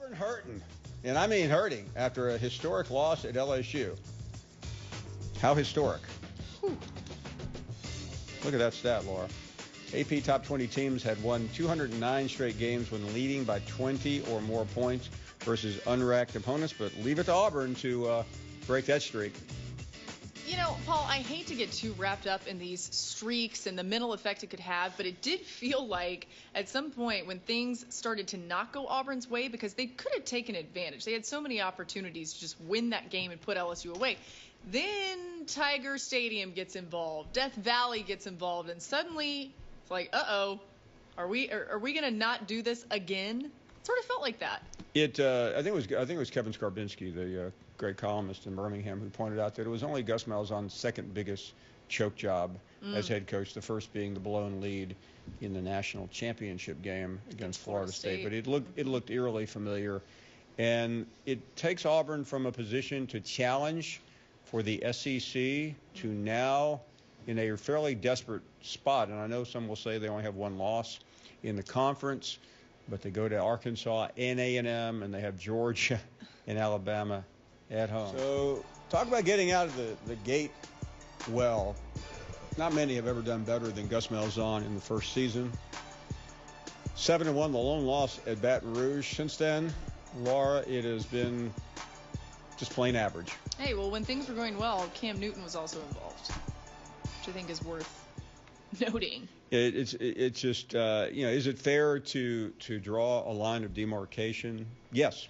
Auburn hurting, and I mean hurting, after a historic loss at LSU. How historic? Whew. Look at that stat, Laura. AP top 20 teams had won 209 straight games when leading by 20 or more points versus unranked opponents, but leave it to Auburn to break that streak. You know, Paul, I hate to get too wrapped up in these streaks and the mental effect it could have, but it did feel like at some point when things started to not go Auburn's way, because they could have taken advantage. They had so many opportunities to just win that game and put LSU away. Then Tiger Stadium gets involved, Death Valley gets involved, and suddenly it's like, uh-oh, are we going to not do this again? It sort of felt like that. I think it was Kevin Skarbinski, the great columnist in Birmingham, who pointed out that it was only Gus Malzahn's second biggest choke job as head coach, the first being the blown lead in the national championship game against Florida State. But it looked eerily familiar, and it takes Auburn from a position to challenge for the SEC to now in a fairly desperate spot. And I know some will say they only have one loss in the conference, but they go to Arkansas and A&M, and they have Georgia and Alabama at home. So talk about getting out of the gate well. Not many have ever done better than Gus Malzahn in the first season. 7-1, the lone loss at Baton Rouge. Since then, Laura, it has been just plain average. Hey, well, when things were going well, Cam Newton was also involved, which I think is worth noting. It's just, is it fair to draw a line of demarcation? Yes,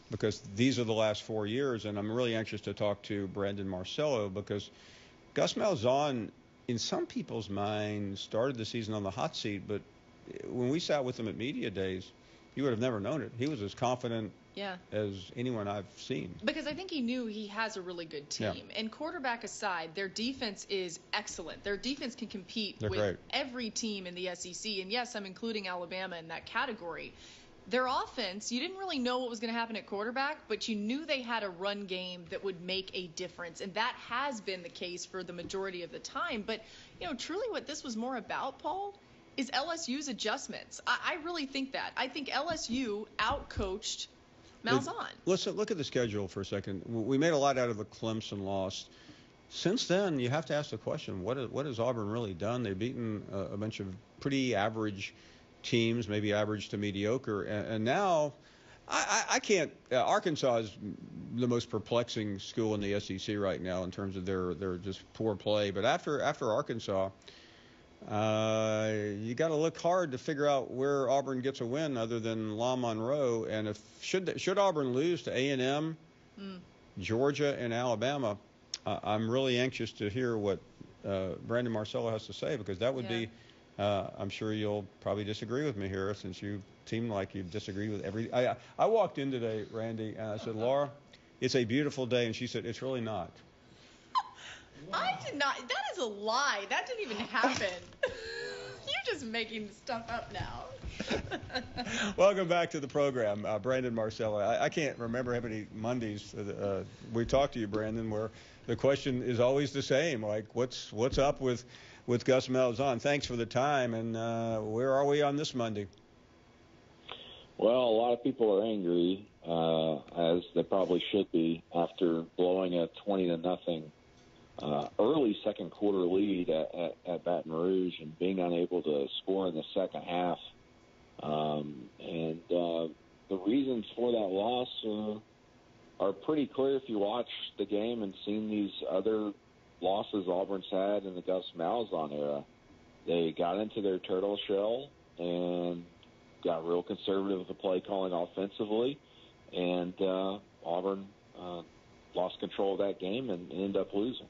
because these are the last 4 years, and I'm really anxious to talk to Brandon Marcello, because Gus Malzahn, in some people's minds, started the season on the hot seat, but when we sat with him at media days, you would have never known it. He was as confident as anyone I've seen. Because I think he knew he has a really good team. Yeah. And quarterback aside, their defense is excellent. Their defense can compete with great. Every team in the SEC. And yes, I'm including Alabama in that category. Their offense, you didn't really know what was going to happen at quarterback, but you knew they had a run game that would make a difference. And that has been the case for the majority of the time. But, truly what this was more about, Paul, is LSU's adjustments. I really think that. I think LSU outcoached Malzahn. Listen, look at the schedule for a second. We made a lot out of the Clemson loss. Since then, you have to ask the question, what has Auburn really done? They've beaten a bunch of pretty average teams, maybe average to mediocre. And now, I can't – Arkansas is the most perplexing school in the SEC right now in terms of their just poor play. But after Arkansas – you got to look hard to figure out where Auburn gets a win other than La Monroe. And should Auburn lose to A&M, Georgia, and Alabama, I'm really anxious to hear what Brandon Marcello has to say, because that would be I'm sure you'll probably disagree with me here, since you seem like you disagree with every. I walked in today, Randy, and I said, Laura, it's a beautiful day, and she said, it's really not. I did not. That is a lie. That didn't even happen. You're just making stuff up now. Welcome back to the program, Brandon Marcello. I can't remember how many Mondays we talked to you, Brandon, where the question is always the same, like what's up with Gus Malzahn. Thanks for the time, and where are we on this Monday? Well, a lot of people are angry, as they probably should be, after blowing a 20-0 early second quarter lead at Baton Rouge and being unable to score in the second half. The reasons for that loss are pretty clear if you watch the game and seen these other losses Auburn's had in the Gus Malzahn era. They got into their turtle shell and got real conservative with the play calling offensively, and Auburn lost control of that game and ended up losing.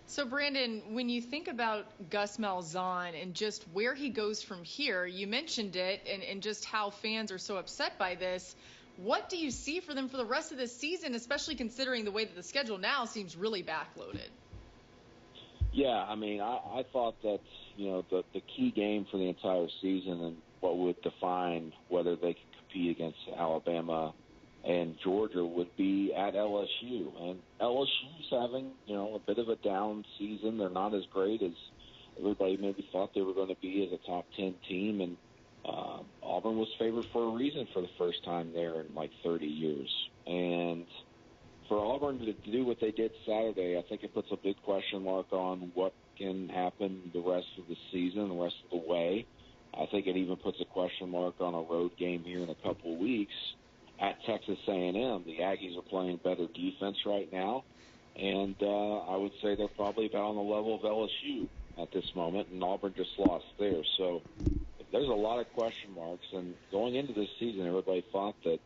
So, Brandon, when you think about Gus Malzahn and just where he goes from here, you mentioned it, and just how fans are so upset by this. What do you see for them for the rest of this season, especially considering the way that the schedule now seems really backloaded? Yeah, I mean, I thought that, the key game for the entire season and what would define whether they could compete against Alabama and Georgia would be at LSU. And LSU's having, a bit of a down season. They're not as great as everybody maybe thought they were going to be as a top 10 team. And Auburn was favored for a reason for the first time there in like 30 years. And for Auburn to do what they did Saturday, I think it puts a big question mark on what can happen the rest of the season, the rest of the way. I think it even puts a question mark on a road game here in a couple of weeks at Texas A&M. The Aggies are playing better defense right now, and I would say they're probably about on the level of LSU at this moment, and Auburn just lost there. So there's a lot of question marks, and going into this season, everybody thought that,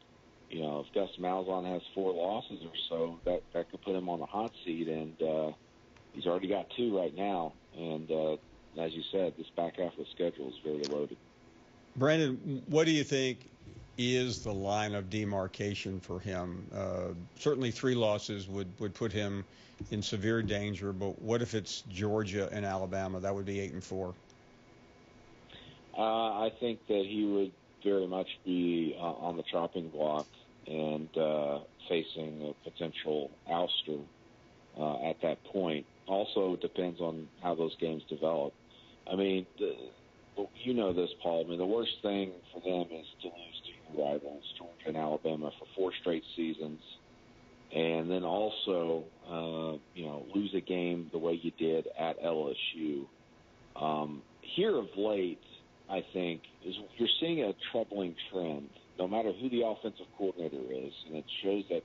if Gus Malzahn has 4 losses or so, that could put him on the hot seat, and he's already got 2 right now. And as you said, this back half of the schedule is very loaded. Brandon, what do you think is the line of demarcation for him? Certainly 3 losses would put him in severe danger, but what if it's Georgia and Alabama? That would be 8-4. I think that he would very much be on the chopping block and facing a potential ouster at that point. Also depends on how those games develop. I mean, you know this, Paul. I mean, the worst thing for them is to lose to your rivals, Georgia and Alabama, for 4 straight seasons, and then also, lose a game the way you did at LSU. Here of late, I think, is you're seeing a troubling trend, no matter who the offensive coordinator is, and it shows that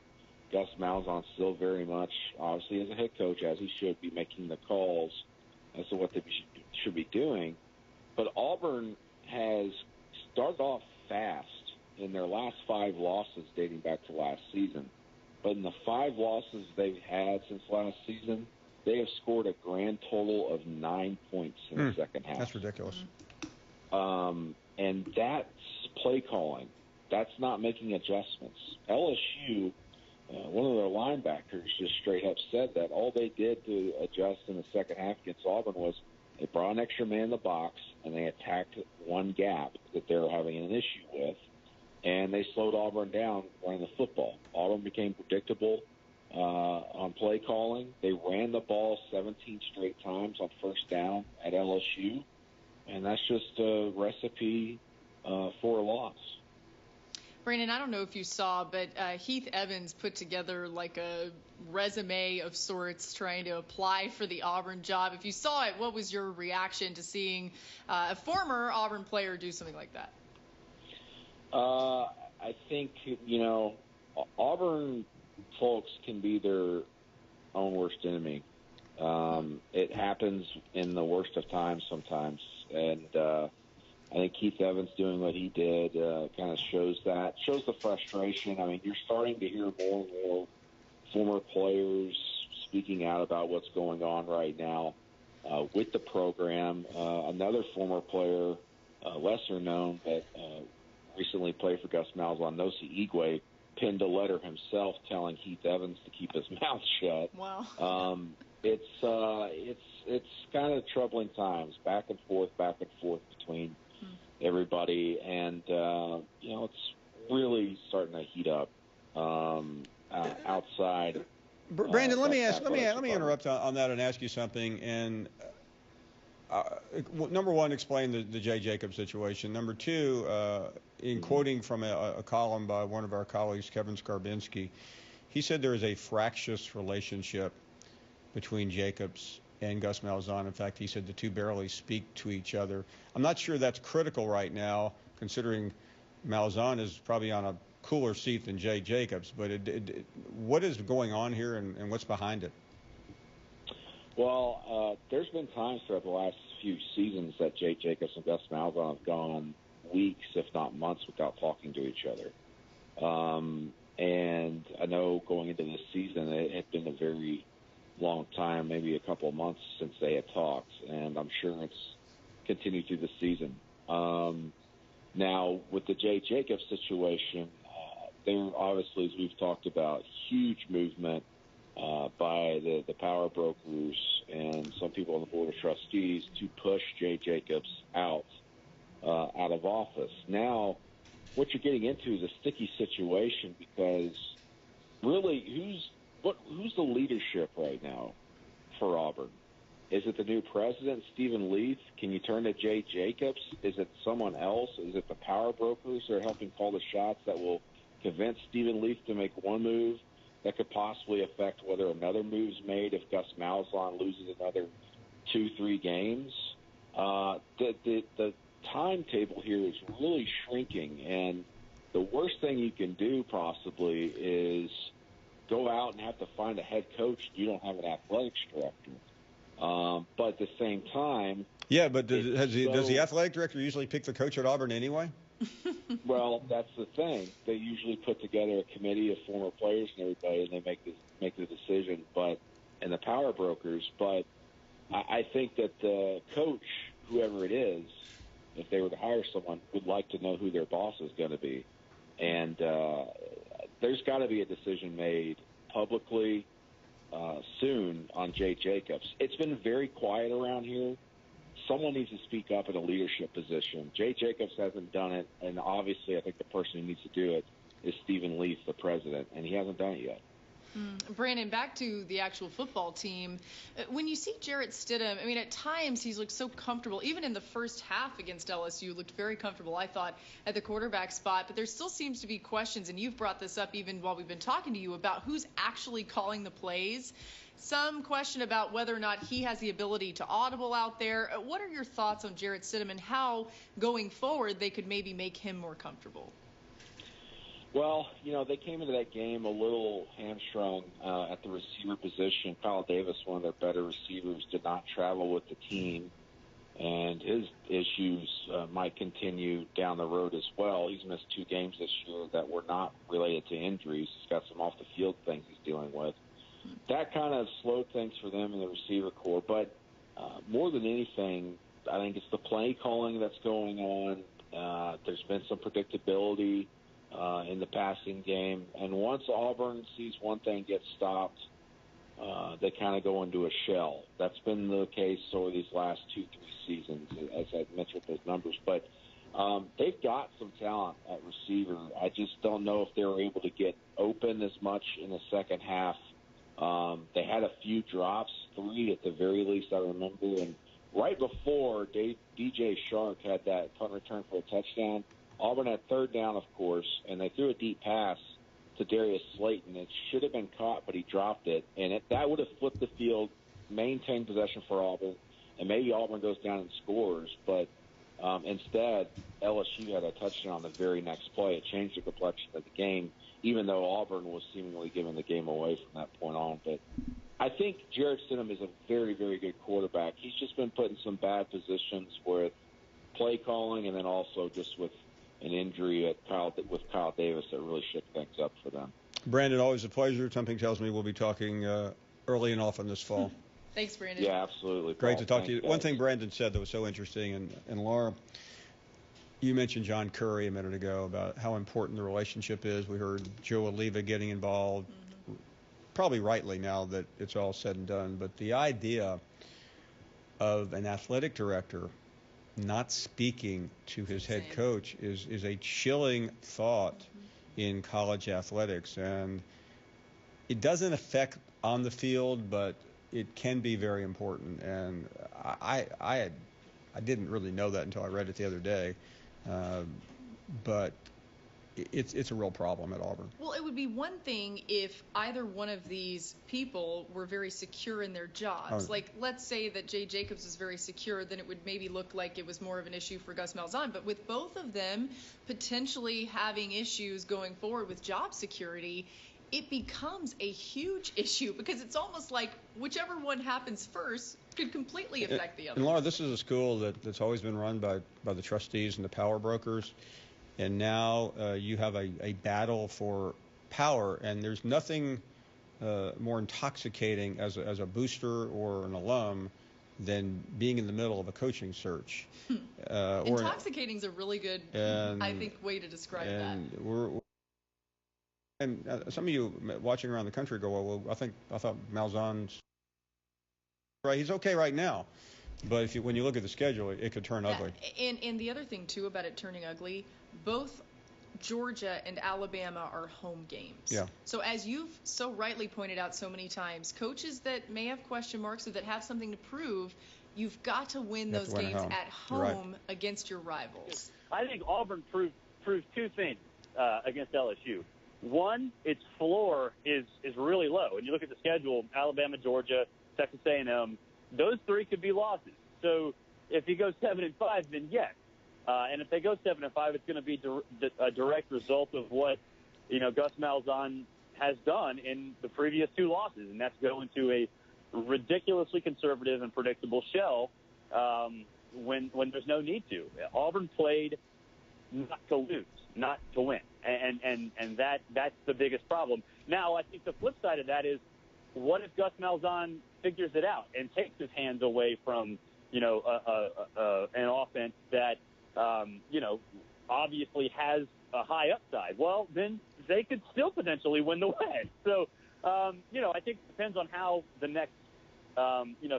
Gus Malzahn still very much, obviously as a head coach, as he should be, making the calls as to what they should be doing. But Auburn has started off fast in their last 5 losses dating back to last season. But in the 5 losses they've had since last season, they have scored a grand total of 9 points in the second half. That's ridiculous. And that's play calling. That's not making adjustments. LSU, one of their linebackers just straight up said that all they did to adjust in the second half against Auburn was they brought an extra man in the box and they attacked one gap that they were having an issue with, and they slowed Auburn down running the football. Auburn became predictable on play calling. They ran the ball 17 straight times on first down at LSU, and that's just a recipe for a loss. Brandon, I don't know if you saw, but Heath Evans put together like a resume of sorts trying to apply for the Auburn job. If you saw it, what was your reaction to seeing a former Auburn player do something like that? I think, Auburn folks can be their own worst enemy. It happens in the worst of times sometimes, and I think Keith Evans doing what he did kind of shows the frustration. I mean, you're starting to hear more and more former players speaking out about what's going on right now with the program. Another former player, lesser known, that recently played for Gus Malzahn, Nosi Igwe, penned a letter himself telling Keith Evans to keep his mouth shut. Wow. It's kind of troubling times, back and forth between everybody, and it's really starting to heat up outside. Brandon, let me interrupt on that and ask you something. And number one, explain the Jay Jacobs situation. Number two, in quoting from a column by one of our colleagues, Kevin Skarbinski, he said there is a fractious relationship between Jacobs and Gus Malzahn. In fact, he said the two barely speak to each other. I'm not sure that's critical right now, considering Malzahn is probably on a cooler seat than Jay Jacobs. But what is going on here, and what's behind it? Well, there's been times throughout the last few seasons that Jay Jacobs and Gus Malzahn have gone weeks, if not months, without talking to each other. And I know going into this season, it had been a very long time, maybe a couple of months since they had talked, and I'm sure it's continued through the season. Now, with the Jay Jacobs situation, there obviously, as we've talked about, huge movement by the power brokers and some people on the Board of Trustees to push Jay Jacobs out of office. Now, what you're getting into is a sticky situation, because really, who's the leadership right now for Auburn? Is it the new president, Stephen Leith? Can you turn to Jay Jacobs? Is it someone else? Is it the power brokers that are helping call the shots that will convince Stephen Leith to make one move that could possibly affect whether another move's made if Gus Malzahn loses another 2-3 games? The timetable here is really shrinking, and the worst thing you can do possibly is go out and have to find a head coach. You don't have an athletics director. But at the same time, yeah. But does the athletic director usually pick the coach at Auburn anyway? Well, that's the thing. They usually put together a committee of former players and everybody, and they make the decision. And the power brokers. But I think that the coach, whoever it is, if they were to hire someone, would like to know who their boss is going to be. And there's got to be a decision made publicly soon on Jay Jacobs. It's been very quiet around here. Someone needs to speak up in a leadership position. Jay Jacobs hasn't done it, and obviously I think the person who needs to do it is Stephen Leith, the president, and he hasn't done it yet. Brandon, back to the actual football team. When you see Jarrett Stidham, I mean, at times he's looked so comfortable. Even in the first half against LSU, looked very comfortable, I thought, at the quarterback spot. But there still seems to be questions, and you've brought this up even while we've been talking to you, about who's actually calling the plays. Some question about whether or not he has the ability to audible out there. What are your thoughts on Jarrett Stidham and how, going forward, they could maybe make him more comfortable? Well, they came into that game a little hamstrung at the receiver position. Kyle Davis, one of their better receivers, did not travel with the team, and his issues might continue down the road as well. He's missed 2 games this year that were not related to injuries. He's got some off-the-field things he's dealing with. That kind of slowed things for them in the receiver corps. But more than anything, I think it's the play calling that's going on. There's been some predictability in the passing game. And once Auburn sees one thing get stopped, they kind of go into a shell. That's been the case over these last 2-3 seasons, as I mentioned those numbers. But they've got some talent at receiver. I just don't know if they were able to get open as much in the second half. They had a few drops, 3 at the very least, I remember. And right before DJ Shark had that punt return for a touchdown, Auburn had 3rd down, of course, and they threw a deep pass to Darius Slayton. It should have been caught, but he dropped it. And that would have flipped the field, maintained possession for Auburn, and maybe Auburn goes down and scores. But instead, LSU had a touchdown on the very next play. It changed the complexion of the game, even though Auburn was seemingly giving the game away from that point on. But I think Jarrett Stidham is a very, very good quarterback. He's just been put in some bad positions with play calling and then also just with an injury with Kyle Davis that really shook things up for them. Brandon, always a pleasure. Something tells me we'll be talking early and often this fall. Thanks, Brandon. Yeah, absolutely. Great to talk to you. One thing Brandon said that was so interesting, and Laura, you mentioned John Curry a minute ago about how important the relationship is. We heard Joe Oliva getting involved, probably rightly now that it's all said and done. But the idea of an athletic director not speaking to his head coach is a chilling thought in college athletics. And it doesn't affect on the field, but it can be very important. And I didn't really know that until I read it the other day. But it's a real problem at Auburn. Well, it would be one thing if either one of these people were very secure in their jobs. Like, let's say that Jay Jacobs is very secure, then it would maybe look like it was more of an issue for Gus Malzahn. But with both of them potentially having issues going forward with job security, it becomes a huge issue because it's almost like whichever one happens first could completely affect the other. And Laura, this is a school that's always been run by the trustees and the power brokers. And now you have a battle for power, and there's nothing more intoxicating as a booster or an alum than being in the middle of a coaching search. Intoxicating is a really good, I think, way to describe that. And some of you watching around the country go, well, I thought Malzahn's right. He's okay right now. But when you look at the schedule, it could turn ugly. And the other thing, too, about it turning ugly, both Georgia and Alabama are home games. Yeah. So as you've so rightly pointed out so many times, coaches that may have question marks or that have something to prove, you've got to win those games at home against your rivals. I think Auburn proved two things against LSU. One, its floor is really low. And you look at the schedule, Alabama, Georgia, Texas A&M, those three could be losses. So if you go 7-5, then yes. And if they go 7-5, it's going to be a direct result of what, Gus Malzahn has done in the previous two losses, and that's going to a ridiculously conservative and predictable shell when there's no need to. Auburn played not to lose, not to win, and that's the biggest problem. Now, I think the flip side of that is, what if Gus Malzahn figures it out and takes his hands away from an offense that obviously has a high upside? Well, then they could still potentially win the West. So, I think it depends on how the next,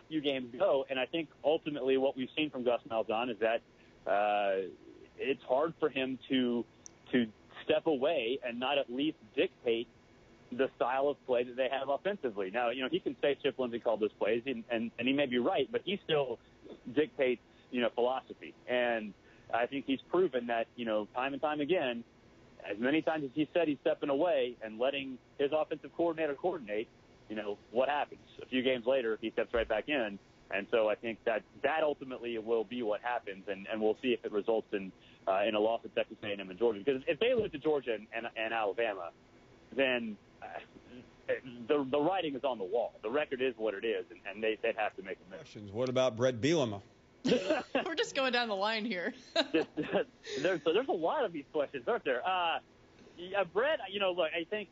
few games go. And I think ultimately what we've seen from Gus Malzahn is that it's hard for him to step away and not at least dictate the style of play that they have offensively. Now, he can say Chip Lindsey called those plays, and he may be right, but he still dictates, philosophy. And I think he's proven that, time and time again, as many times as he said he's stepping away and letting his offensive coordinator coordinate, what happens? A few games later, he steps right back in. And so I think that ultimately will be what happens, and we'll see if it results in a loss at Texas A&M and Georgia. Because if they lose to Georgia and Alabama, then the writing is on the wall. The record is what it is, and they'd have to make a move. Questions. What about Brett Bielema? We're just going down the line here. There's a lot of these questions, aren't there? Brett, look, I think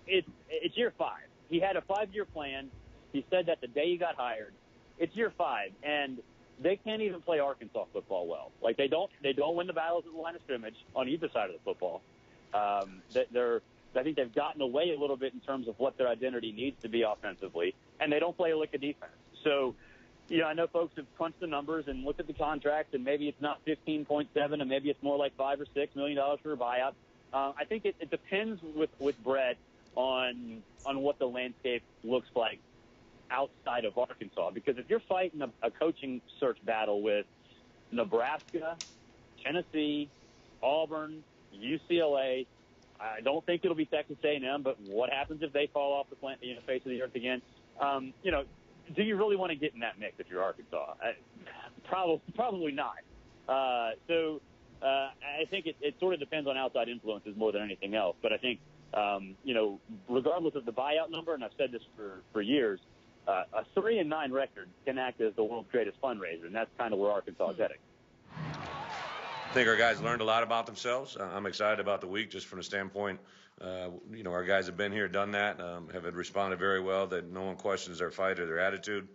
it's year 5. He had a 5-year plan. He said that the day he got hired. It's year 5, and they can't even play Arkansas football well. Like, they don't win the battles at the line of scrimmage on either side of the football. I think they've gotten away a little bit in terms of what their identity needs to be offensively, and they don't play a lick of defense. So, I know folks have crunched the numbers and looked at the contract, and maybe it's not 15.7, and maybe it's more like $5 or $6 million for a buyout. I think it depends with Brett on what the landscape looks like outside of Arkansas. Because if you're fighting a coaching search battle with Nebraska, Tennessee, Auburn, UCLA, I don't think it'll be Texas A&M, but what happens if they fall off the face of the earth again? Do you really want to get in that mix if you're Arkansas? Probably not. So I think it sort of depends on outside influences more than anything else. But I think, regardless of the buyout number, and I've said this for years, a 3-9 record can act as the world's greatest fundraiser, and that's kind of where Arkansas is heading. I think our guys learned a lot about themselves. I'm excited about the week just from the standpoint, our guys have been here, done that, have responded very well, that no one questions their fight or their attitude.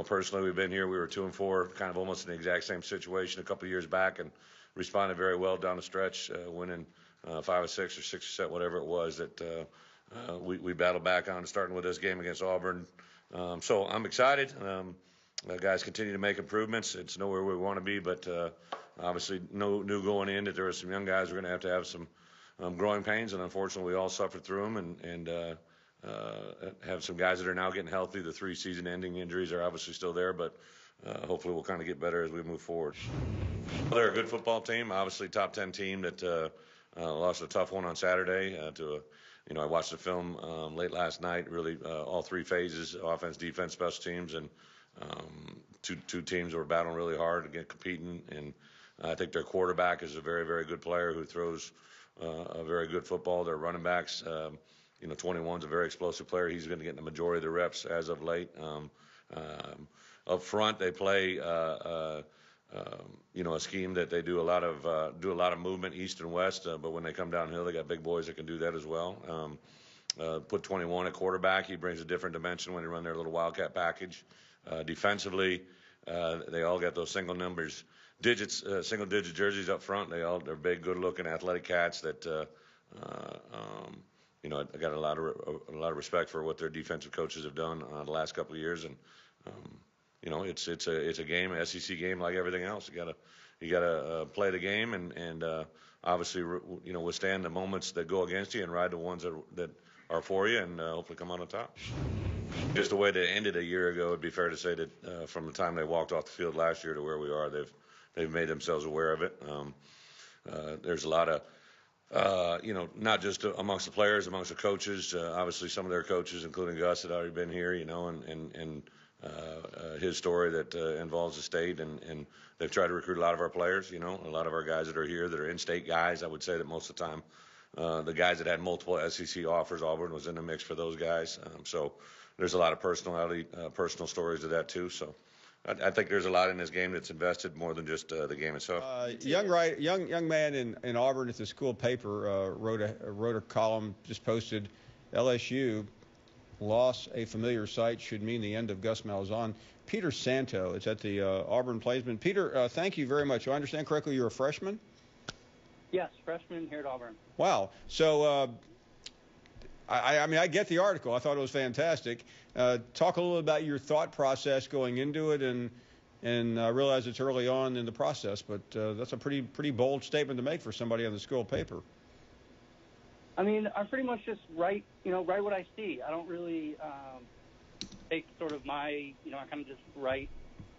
Personally, we've been here. We were 2-4, kind of almost in the exact same situation a couple of years back, and responded very well down the stretch, winning 5 or 6 or 6 or 7, whatever it was that we battled back on, starting with this game against Auburn. So I'm excited. Guys continue to make improvements. It's nowhere where we want to be, but obviously knew going in that there were some young guys who are going to have some growing pains, and unfortunately we all suffered through them, and have some guys that are now getting healthy. The 3 season-ending injuries are obviously still there, but hopefully we'll kind of get better as we move forward. They're a good football team, obviously top 10 team that lost a tough one on Saturday I watched the film late last night, really all 3 phases, offense, defense, special teams, and two teams were battling really hard to get competing, and I think their quarterback is a very, very good player who throws a very good football. Their running backs, 21's a very explosive player. He's going to get the majority of the reps as of late. Up front, they play a scheme that they do a lot of movement east and west. But when they come downhill, they got big boys that can do that as well. Put 21 at quarterback. He brings a different dimension when they run their little wildcat package. Defensively, they all got those single-digit jerseys up front. They're big, good-looking, athletic cats that I got a lot of respect for what their defensive coaches have done the last couple of years, and it's a game, an SEC game, like everything else. You you got to play the game and obviously, withstand the moments that go against you and ride the ones that are for you, and hopefully come out on top. Just the way they ended a year ago, it'd be fair to say that from the time they walked off the field last year to where we are, they've made themselves aware of it. There's a lot of not just amongst the players, amongst the coaches. Obviously, some of their coaches, including Gus, had already been here, and his story that involves the state, and they've tried to recruit a lot of our players, a lot of our guys that are here that are in-state guys. I would say that most of the time, the guys that had multiple SEC offers, Auburn was in the mix for those guys. So there's a lot of personal stories to that too. So I think there's a lot in this game that's invested more than just the game itself. Young man in Auburn at the school paper wrote a column, just posted, LSU loss a familiar sight should mean the end of Gus Malzahn. Peter Santo is at the Auburn Plaisman. Peter, thank you very much. Do I understand correctly you're a freshman? Yes, freshman here at Auburn. Wow. So, I mean, I get the article. I thought it was fantastic. Talk a little about your thought process going into it, and I realize it's early on in the process, but that's a pretty bold statement to make for somebody on the school paper. I mean, I pretty much just write what I see. I don't really take sort of my, I kind of just write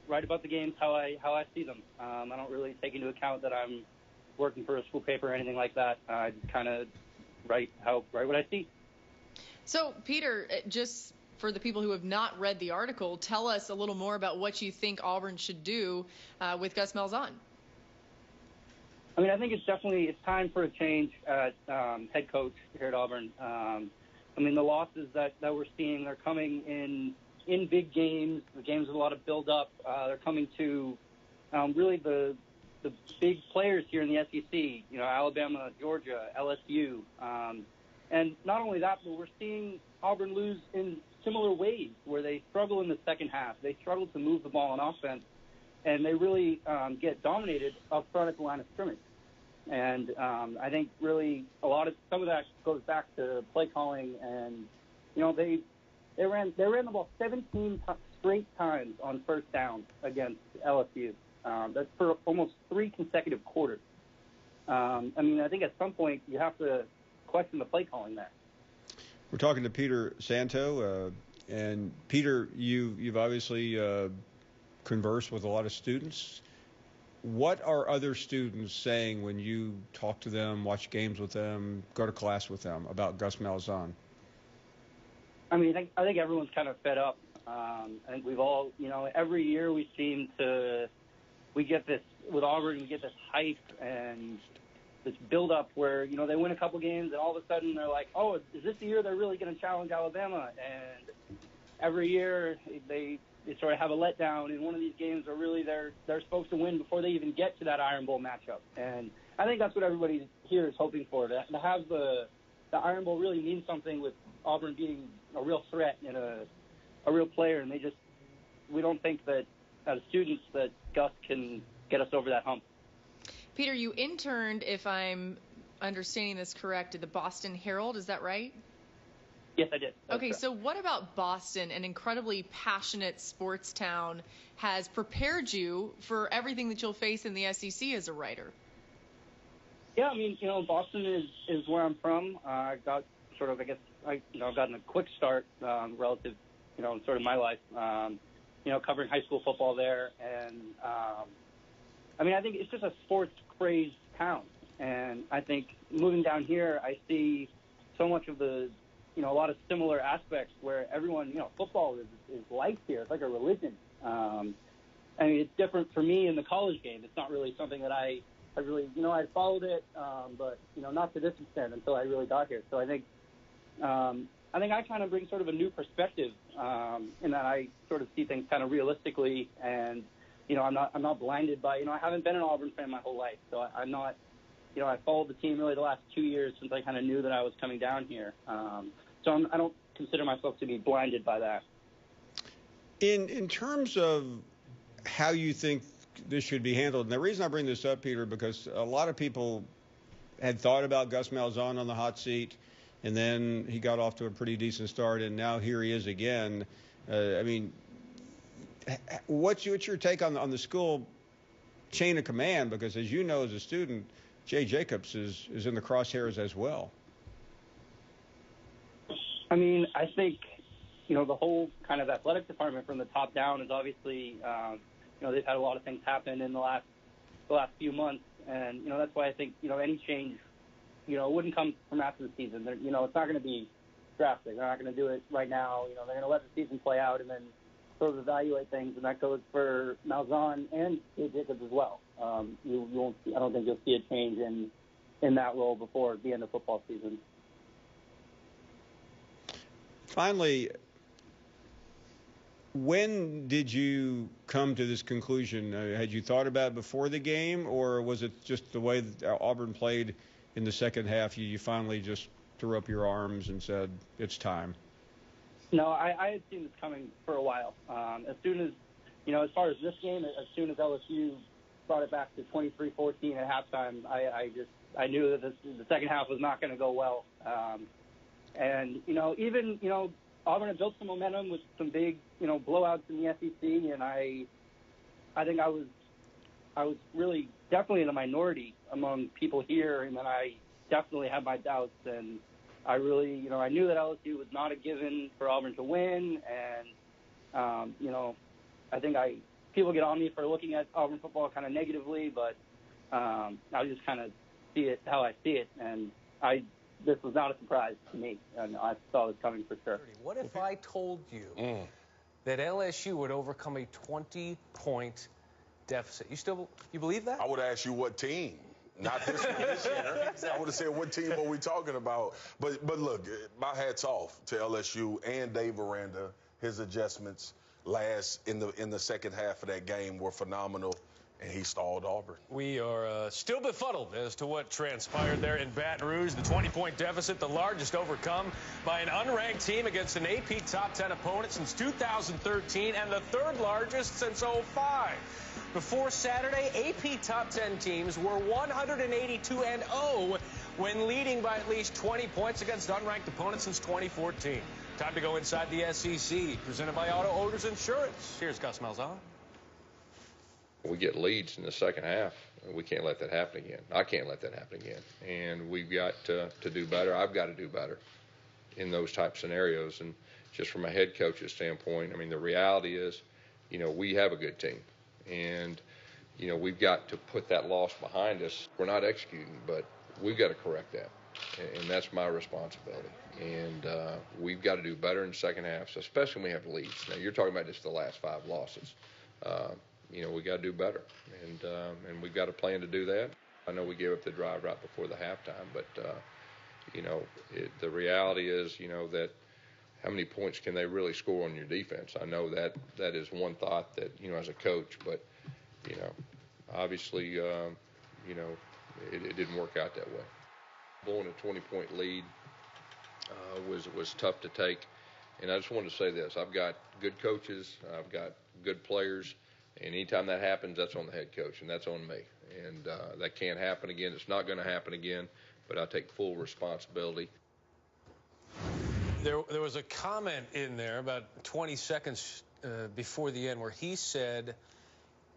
about the games how I see them. I don't really take into account that I'm working for a school paper or anything like that. I just kind of write what I see. So, Peter, just for the people who have not read the article, tell us a little more about what you think Auburn should do with Gus Malzahn. I mean, I think it's time for a change at head coach here at Auburn. I mean, the losses that we're seeing, they're coming in big games, the games with a lot of build-up. They're coming to really the big players here in the SEC, Alabama, Georgia, LSU. And not only that, but we're seeing Auburn lose in similar ways where they struggle in the second half. They struggle to move the ball on offense, and they really get dominated up front at the line of scrimmage. And I think really some of that goes back to play calling, and they ran the ball 17 straight times on first down against LSU. That's for almost 3 consecutive quarters. I mean, I think at some point you have to question the play calling there. We're talking to Peter Santo, and Peter, you've obviously conversed with a lot of students. What are other students saying when you talk to them, watch games with them, go to class with them about Gus Malzahn? I mean, I think everyone's kind of fed up. I think we've all, every year we get this, with Auburn, we get this hype and this build-up where, they win a couple games and all of a sudden they're like, oh, is this the year they're really going to challenge Alabama? And every year they sort of have a letdown in one of these games where really they're supposed to win before they even get to that Iron Bowl matchup. And I think that's what everybody here is hoping for, to have the Iron Bowl really mean something with Auburn being a real threat and a real player. And we don't think that as students that Gus can get us over that hump. Peter, you interned, if I'm understanding this correct, at the Boston Herald. Is that right? Yes, I did. Okay, so what about Boston, an incredibly passionate sports town, has prepared you for everything that you'll face in the SEC as a writer? Yeah, I mean, Boston is where I'm from. I got sort of, I've gotten a quick start relative, sort of my life, covering high school football there. And, I mean, I think it's just a sports-crazed town. And I think moving down here, I see so much of a lot of similar aspects where everyone, football is life here. It's like a religion. I mean, it's different for me in the college game. It's not really something that I really, I followed it, but, not to this extent until I really got here. So I think I kind of bring sort of a new perspective in that I sort of see things kind of realistically, and, I'm not blinded by, I haven't been an Auburn fan my whole life, so I'm not, I followed the team really the last 2 years since I kind of knew that I was coming down here. So I don't consider myself to be blinded by that. In terms of how you think this should be handled, and the reason I bring this up, Peter, because a lot of people had thought about Gus Malzahn on the hot seat, and then he got off to a pretty decent start, and now here he is again. I mean, what's your take on the school chain of command, because as you know as a student, Jay Jacobs is in the crosshairs as well. I mean, I think, the whole kind of athletic department from the top down is obviously, they've had a lot of things happen in the last few months. And, that's why I think, any change, wouldn't come from after the season. It's not going to be drastic. They're not going to do it right now. They're going to let the season play out and then sort of evaluate things. And that goes for Malzahn and Jay Jacobs as well. You won't see, I don't think you'll see a change in that role before the end of football season. Finally, when did you come to this conclusion? Had you thought about it before the game, or was it just the way that Auburn played in the second half? You finally just threw up your arms and said, it's time? No, I had seen this coming for a while. As soon as, as far as this game, as soon as LSU brought it back to 23-14 at halftime, I knew that the second half was not going to go well. And, even, Auburn had built some momentum with some big, blowouts in the SEC, and I think I was really definitely in the minority among people here, and then I definitely had my doubts, and I really, I knew that LSU was not a given for Auburn to win, and, I think people get on me for looking at Auburn football kind of negatively, but I just kind of see it how I see it, and this was not a surprise to me, and I saw this coming for sure. What if I told you that LSU would overcome a 20-point deficit? You believe that? I would ask you what team. Not this one this year. Exactly. I would have said, what team are we talking about? But look, my hat's off to LSU and Dave Aranda. His adjustments in the second half of that game were phenomenal, and he stalled Auburn. We are still befuddled as to what transpired there in Baton Rouge. The 20-point deficit, the largest overcome by an unranked team against an AP top 10 opponent since 2013, and the third largest since 2005. Before Saturday, AP top 10 teams were 182-0 when leading by at least 20 points against unranked opponents since 2014. Time to go inside the SEC, presented by Auto Owners Insurance. Here's Gus Malzahn. We get leads in the second half. We can't let that happen again. I can't let that happen again. And we've got to do better. I've got to do better in those type scenarios. And just from a head coach's standpoint, I mean, the reality is, we have a good team. And, we've got to put that loss behind us. We're not executing, but we've got to correct that. And that's my responsibility. And we've got to do better in the second half, especially when we have leads. Now, you're talking about just the last 5 losses. We got to do better, and we've got a plan to do that. I know we gave up the drive right before the halftime, but the reality is, that how many points can they really score on your defense? I know that is one thought that as a coach, but obviously it didn't work out that way. Blowing a 20-point lead was tough to take, and I just wanted to say this: I've got good coaches, I've got good players. And anytime that happens, that's on the head coach, and that's on me. And that can't happen again. It's not going to happen again, but I take full responsibility. There was a comment in there about 20 seconds before the end where he said,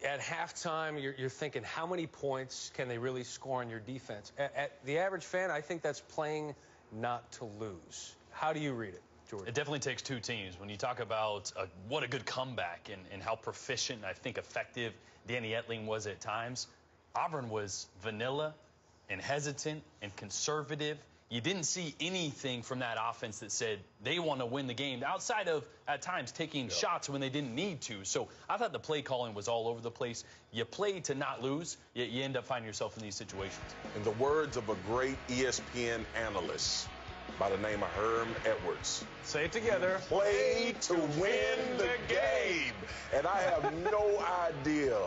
at halftime, you're thinking, how many points can they really score on your defense? At the average fan, I think that's playing not to lose. How do you read it? It definitely takes two teams. When you talk about what a good comeback and how proficient, I think effective Danny Etling was at times, Auburn was vanilla and hesitant and conservative. You didn't see anything from that offense that said they want to win the game, outside of, at times, taking shots when they didn't need to. So I thought the play calling was all over the place. You play to not lose, yet you end up finding yourself in these situations. In the words of a great ESPN analyst by the name of Herm Edwards, say it together: play to win the game. And I have no idea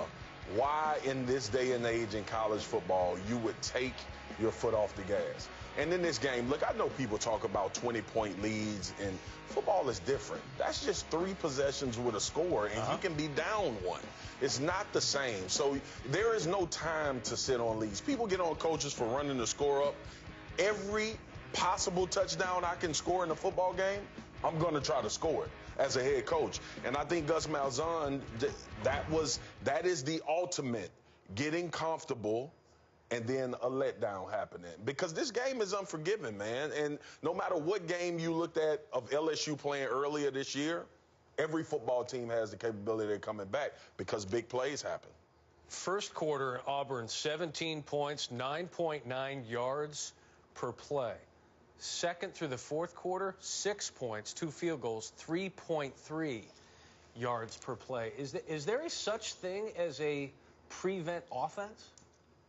why in this day and age in college football you would take your foot off the gas. And in this game, look, I know people talk about 20-point leads, and football is different. That's just 3 possessions with a score, and you can be down 1. It's not the same. So there is no time to sit on leads. People get on coaches for running the score up. Every possible touchdown I can score in a football game, I'm going to try to score it as a head coach. And I think Gus Malzahn, that is the ultimate getting comfortable, and then a letdown happening. Because this game is unforgiving, man. And no matter what game you looked at of LSU playing earlier this year, every football team has the capability of coming back because big plays happen. First quarter, Auburn 17 points, 9.9 yards per play. Second through the fourth quarter, 6 points, 2 field goals, 3.3 yards per play. Is there a such thing as a prevent offense?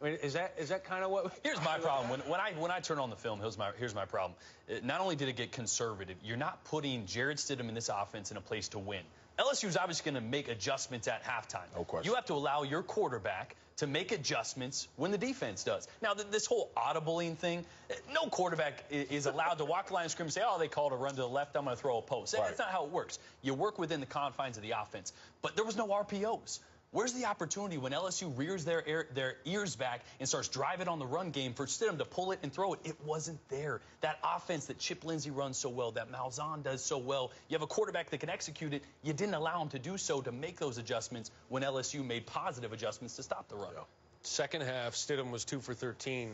I mean, is that kind of what? Here's my problem. When I turn on the film, here's my problem. Not only did it get conservative, you're not putting Jarrett Stidham in this offense in a place to win. LSU's obviously going to make adjustments at halftime. No question. You have to allow your quarterback to make adjustments when the defense does. Now, this whole audibling thing, no quarterback is allowed to walk the line of scrimmage and say, oh, they called a run to the left, I'm going to throw a post. Right. That's not how it works. You work within the confines of the offense. But there was no RPOs. Where's the opportunity when LSU rears their ears back and starts driving on the run game for Stidham to pull it and throw it? It wasn't there. That offense that Chip Lindsey runs so well, that Malzahn does so well, you have a quarterback that can execute it. You didn't allow him to do so to make those adjustments when LSU made positive adjustments to stop the run. Yeah. Second half, Stidham was 2 for 13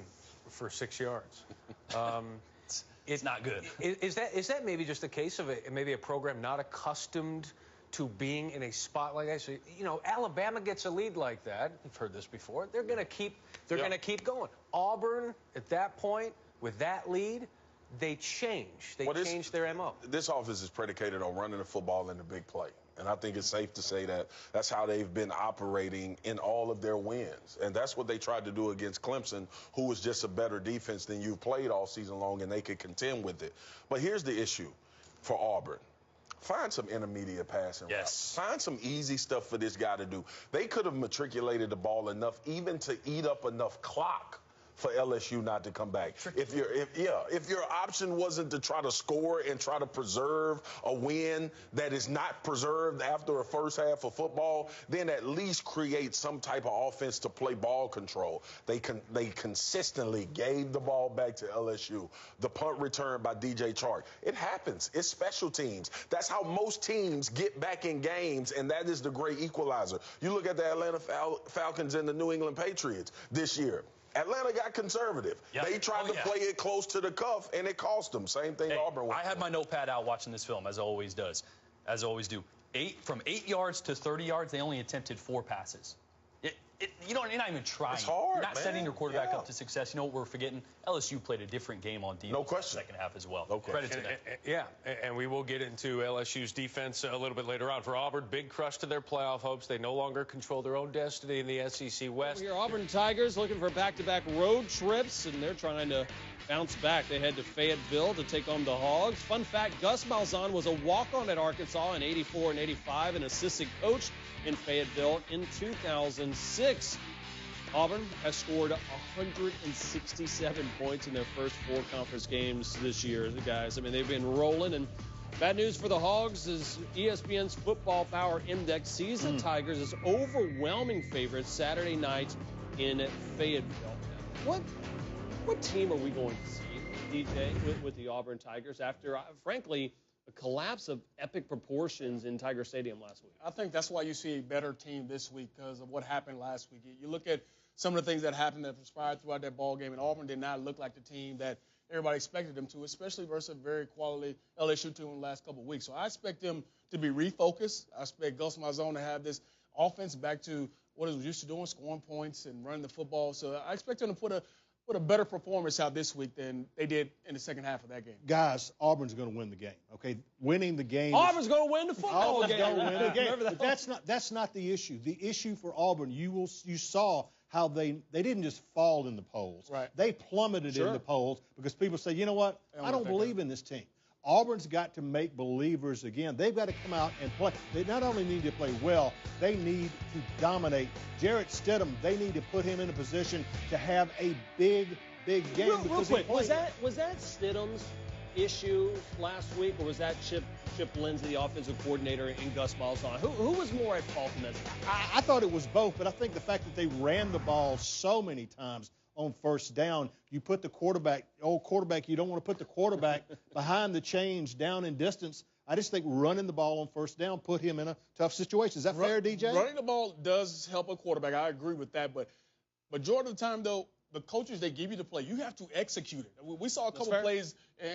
for 6 yards. It's not good. Is that maybe just a case of maybe a program not accustomed to being in a spot like that? So, you know, Alabama gets a lead like that. You've heard this before. They're going to keep. Going to keep going. Auburn at that point with that lead, they change. They change their MO. This offense is predicated on running the football in the big play. And I think it's safe to say that that's how they've been operating in all of their wins. And that's what they tried to do against Clemson, who was just a better defense than you've played all season long, and they could contend with it. But here's the issue for Auburn. Find some intermediate passing routes. Find some easy stuff for this guy to do. They could have matriculated the ball enough even to eat up enough clock for LSU not to come back. If your option wasn't to try to score and try to preserve a win that is not preserved after a first half of football, then at least create some type of offense to play ball control. They consistently gave the ball back to LSU. The punt return by DJ Chark. It happens. It's special teams. That's how most teams get back in games, and that is the great equalizer. You look at the Atlanta Falcons and the New England Patriots this year. Atlanta got conservative. Yep. They tried to play it close to the cuff, and it cost them. Same thing Auburn went I had my notepad out watching this film, as always do. From 8 yards to 30 yards, they only attempted 4 passes. You're not even trying. It's hard, You're not man. setting your quarterback up to success. You know what we're forgetting? LSU played a different game on defense No question. in the second half as well. No question. Credit to them. Yeah, and we will get into LSU's defense a little bit later on. For Auburn, big crush to their playoff hopes. They no longer control their own destiny in the SEC West. Your Auburn Tigers looking for back-to-back road trips, and they're trying to bounce back. They head to Fayetteville to take on the Hogs. Fun fact, Gus Malzahn was a walk-on at Arkansas in '84 and '85, an assistant coach in Fayetteville in 2006. Auburn has scored 167 points in their first 4 conference games this year, guys. I mean, they've been rolling. And bad news for the Hogs is ESPN's Football Power Index sees the Tigers as overwhelming favorites Saturday night in Fayetteville. What team are we going to see, DJ, with the Auburn Tigers after, frankly, a collapse of epic proportions in Tiger Stadium last week? I think that's why you see a better team this week because of what happened last week. You look at some of the things that happened that transpired throughout that ball game, and Auburn did not look like the team that everybody expected them to, especially versus a very quality LSU team in the last couple of weeks. So I expect them to be refocused. I expect Gus Malzahn to have this offense back to what he was used to doing, scoring points and running the football. So I expect them to put a better performance out this week than they did in the second half of that game. Guys, Auburn's going to win the game, okay? Winning the game. Auburn's going to win the football game. Auburn's going to win the game. But that's not the issue. The issue for Auburn, you saw how they didn't just fall in the polls. Right. They plummeted in the polls because people say, you know what, I don't believe in this team. Auburn's got to make believers again. They've got to come out and play. They not only need to play well, they need to dominate. Jarrett Stidham, they need to put him in a position to have a big game. Real quick, was that Stidham's issue last week, or was that Chip Lindsey, the offensive coordinator, and Gus Malzahn? Who was more at fault in this? I thought it was both, but I think the fact that they ran the ball so many times on first down, you put the quarterback, you don't want to put the quarterback behind the chains down in distance. I just think running the ball on first down put him in a tough situation. Is that fair, DJ? Running the ball does help a quarterback. I agree with that. But majority of the time, though, the coaches, they give you the play. You have to execute it. We saw a couple plays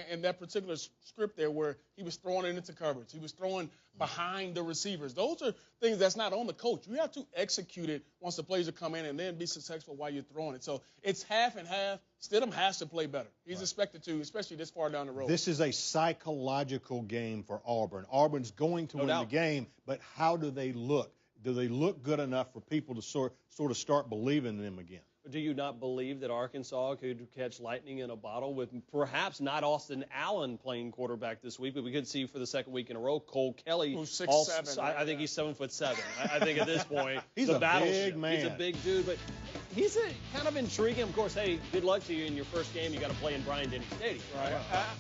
in that particular script there where he was throwing it into coverage. He was throwing behind the receivers. Those are things that's not on the coach. You have to execute it once the plays are come in and then be successful while you're throwing it. So it's half and half. Stidham has to play better. He's expected to, especially this far down the road. This is a psychological game for Auburn. Auburn's going to win the game, but how do they look? Do they look good enough for people to sort of start believing in them again? Do you not believe that Arkansas could catch lightning in a bottle with perhaps not Austin Allen playing quarterback this week, but we could see for the second week in a row Cole Kelly. Who's 6'7". I think he's 7'7". I think at this point he's a big man. He's a big dude, but he's kind of intriguing. Of course, hey, good luck to you in your first game. You got to play in Bryant-Denny Stadium. Right.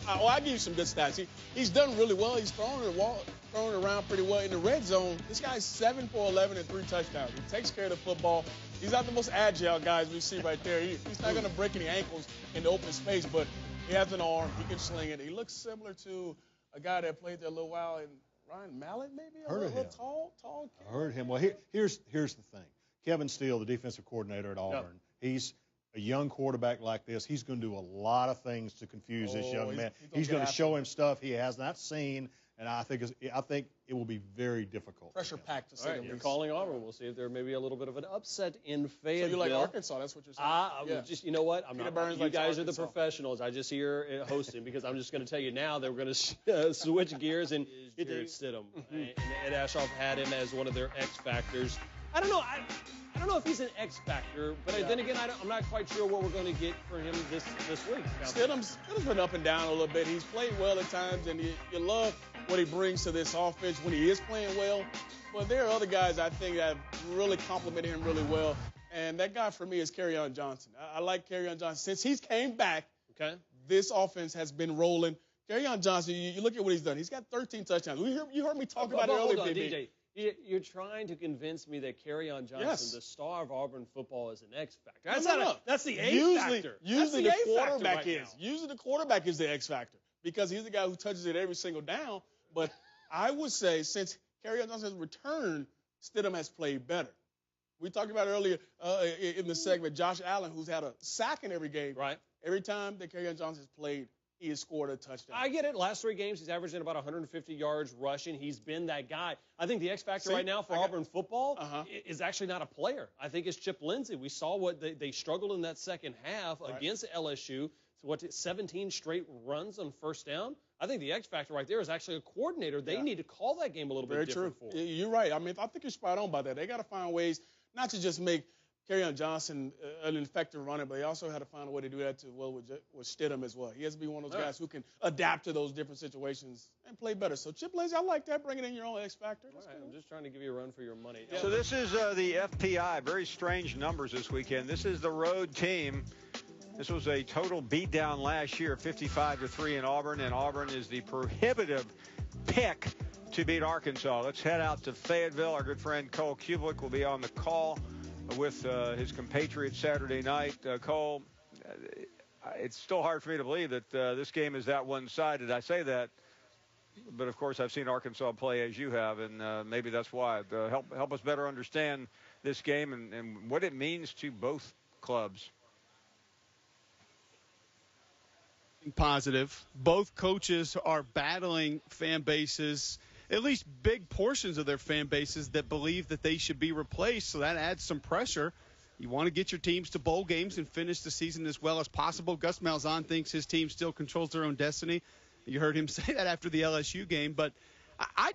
I'll give you some good stats. He's done really well. He's throwing it around pretty well in the red zone. This guy's 7 for 11 and 3 touchdowns. He takes care of the football. He's not the most agile guy, as we see right there. He's not going to break any ankles in the open space, but he has an arm. He can sling it. He looks similar to a guy that played there a little while, in Ryan Mallett, maybe? Heard of him. Tall kid. I heard him. Well, here's the thing. Kevin Steele, the defensive coordinator at Auburn, he's a young quarterback like this. He's going to do a lot of things to confuse this young man. He's going to show him stuff he has not seen. And I think it will be very difficult. Pressure packed to say the least. You're calling Auburn. We'll see if there may be a little bit of an upset in Fayetteville. So you like Arkansas? That's what you're saying. Just, you know what? I'm not. You guys are the Arkansas. Professionals. I just here hosting because I'm just going to tell you now that we're going to switch gears and Jared Stidham. And Ed Ashoff had him as one of their X factors. I don't know. I don't know if he's an X factor, but then again, I'm not quite sure what we're going to get for him this week. Stidham's been up and down a little bit. He's played well at times, and you love what he brings to this offense when he is playing well. But there are other guys I think that have really complimented him really well, and that guy for me is Kerryon Johnson. I like Kerryon Johnson. Since he's came back, this offense has been rolling. Kerryon Johnson, you look at what he's done. He's got 13 touchdowns. You heard me talk about it earlier, hold on, DJ. You're trying to convince me that Kerryon Johnson, the star of Auburn football, is an X factor. That's the A factor. Usually the quarterback is. Usually the quarterback is the X factor because he's the guy who touches it every single down. But I would say since Kerryon Johnson's returned, Stidham has played better. We talked about earlier in the segment Josh Allen, who's had a sack in every game. Right. Every time that Kerryon Johnson has played, he has scored a touchdown. I get it. Last 3 games, he's averaging about 150 yards rushing. He's been that guy. I think the X factor right now for Auburn football is actually not a player. I think it's Chip Lindsey. We saw what they struggled in that second half against LSU. So 17 straight runs on first down? I think the X factor right there is actually a coordinator. They need to call that game a little bit different for. You're right. I mean, I think you're spot on by that. They got to find ways not to just make Kerryon Johnson an effective runner, but they also had to find a way to do that with Stidham as well. He has to be one of those guys who can adapt to those different situations and play better. So Chip Lindsey, I like that, bringing in your own X factor. All right, I'm just trying to give you a run for your money. So this is the FPI. Very strange numbers this weekend. This is the road team. This was a total beatdown last year, 55-3 in Auburn, and Auburn is the prohibitive pick to beat Arkansas. Let's head out to Fayetteville. Our good friend Cole Kublik will be on the call with his compatriots Saturday night. Cole, it's still hard for me to believe that this game is that one-sided. I say that, but of course I've seen Arkansas play as you have, and maybe that's why. Help us better understand this game and what it means to both clubs. Positive. Both coaches are battling fan bases, at least big portions of their fan bases that believe that they should be replaced, so that adds some pressure. You want to get your teams to bowl games and finish the season as well as possible. Gus Malzahn thinks his team still controls their own destiny. You heard him say that after the LSU game, but I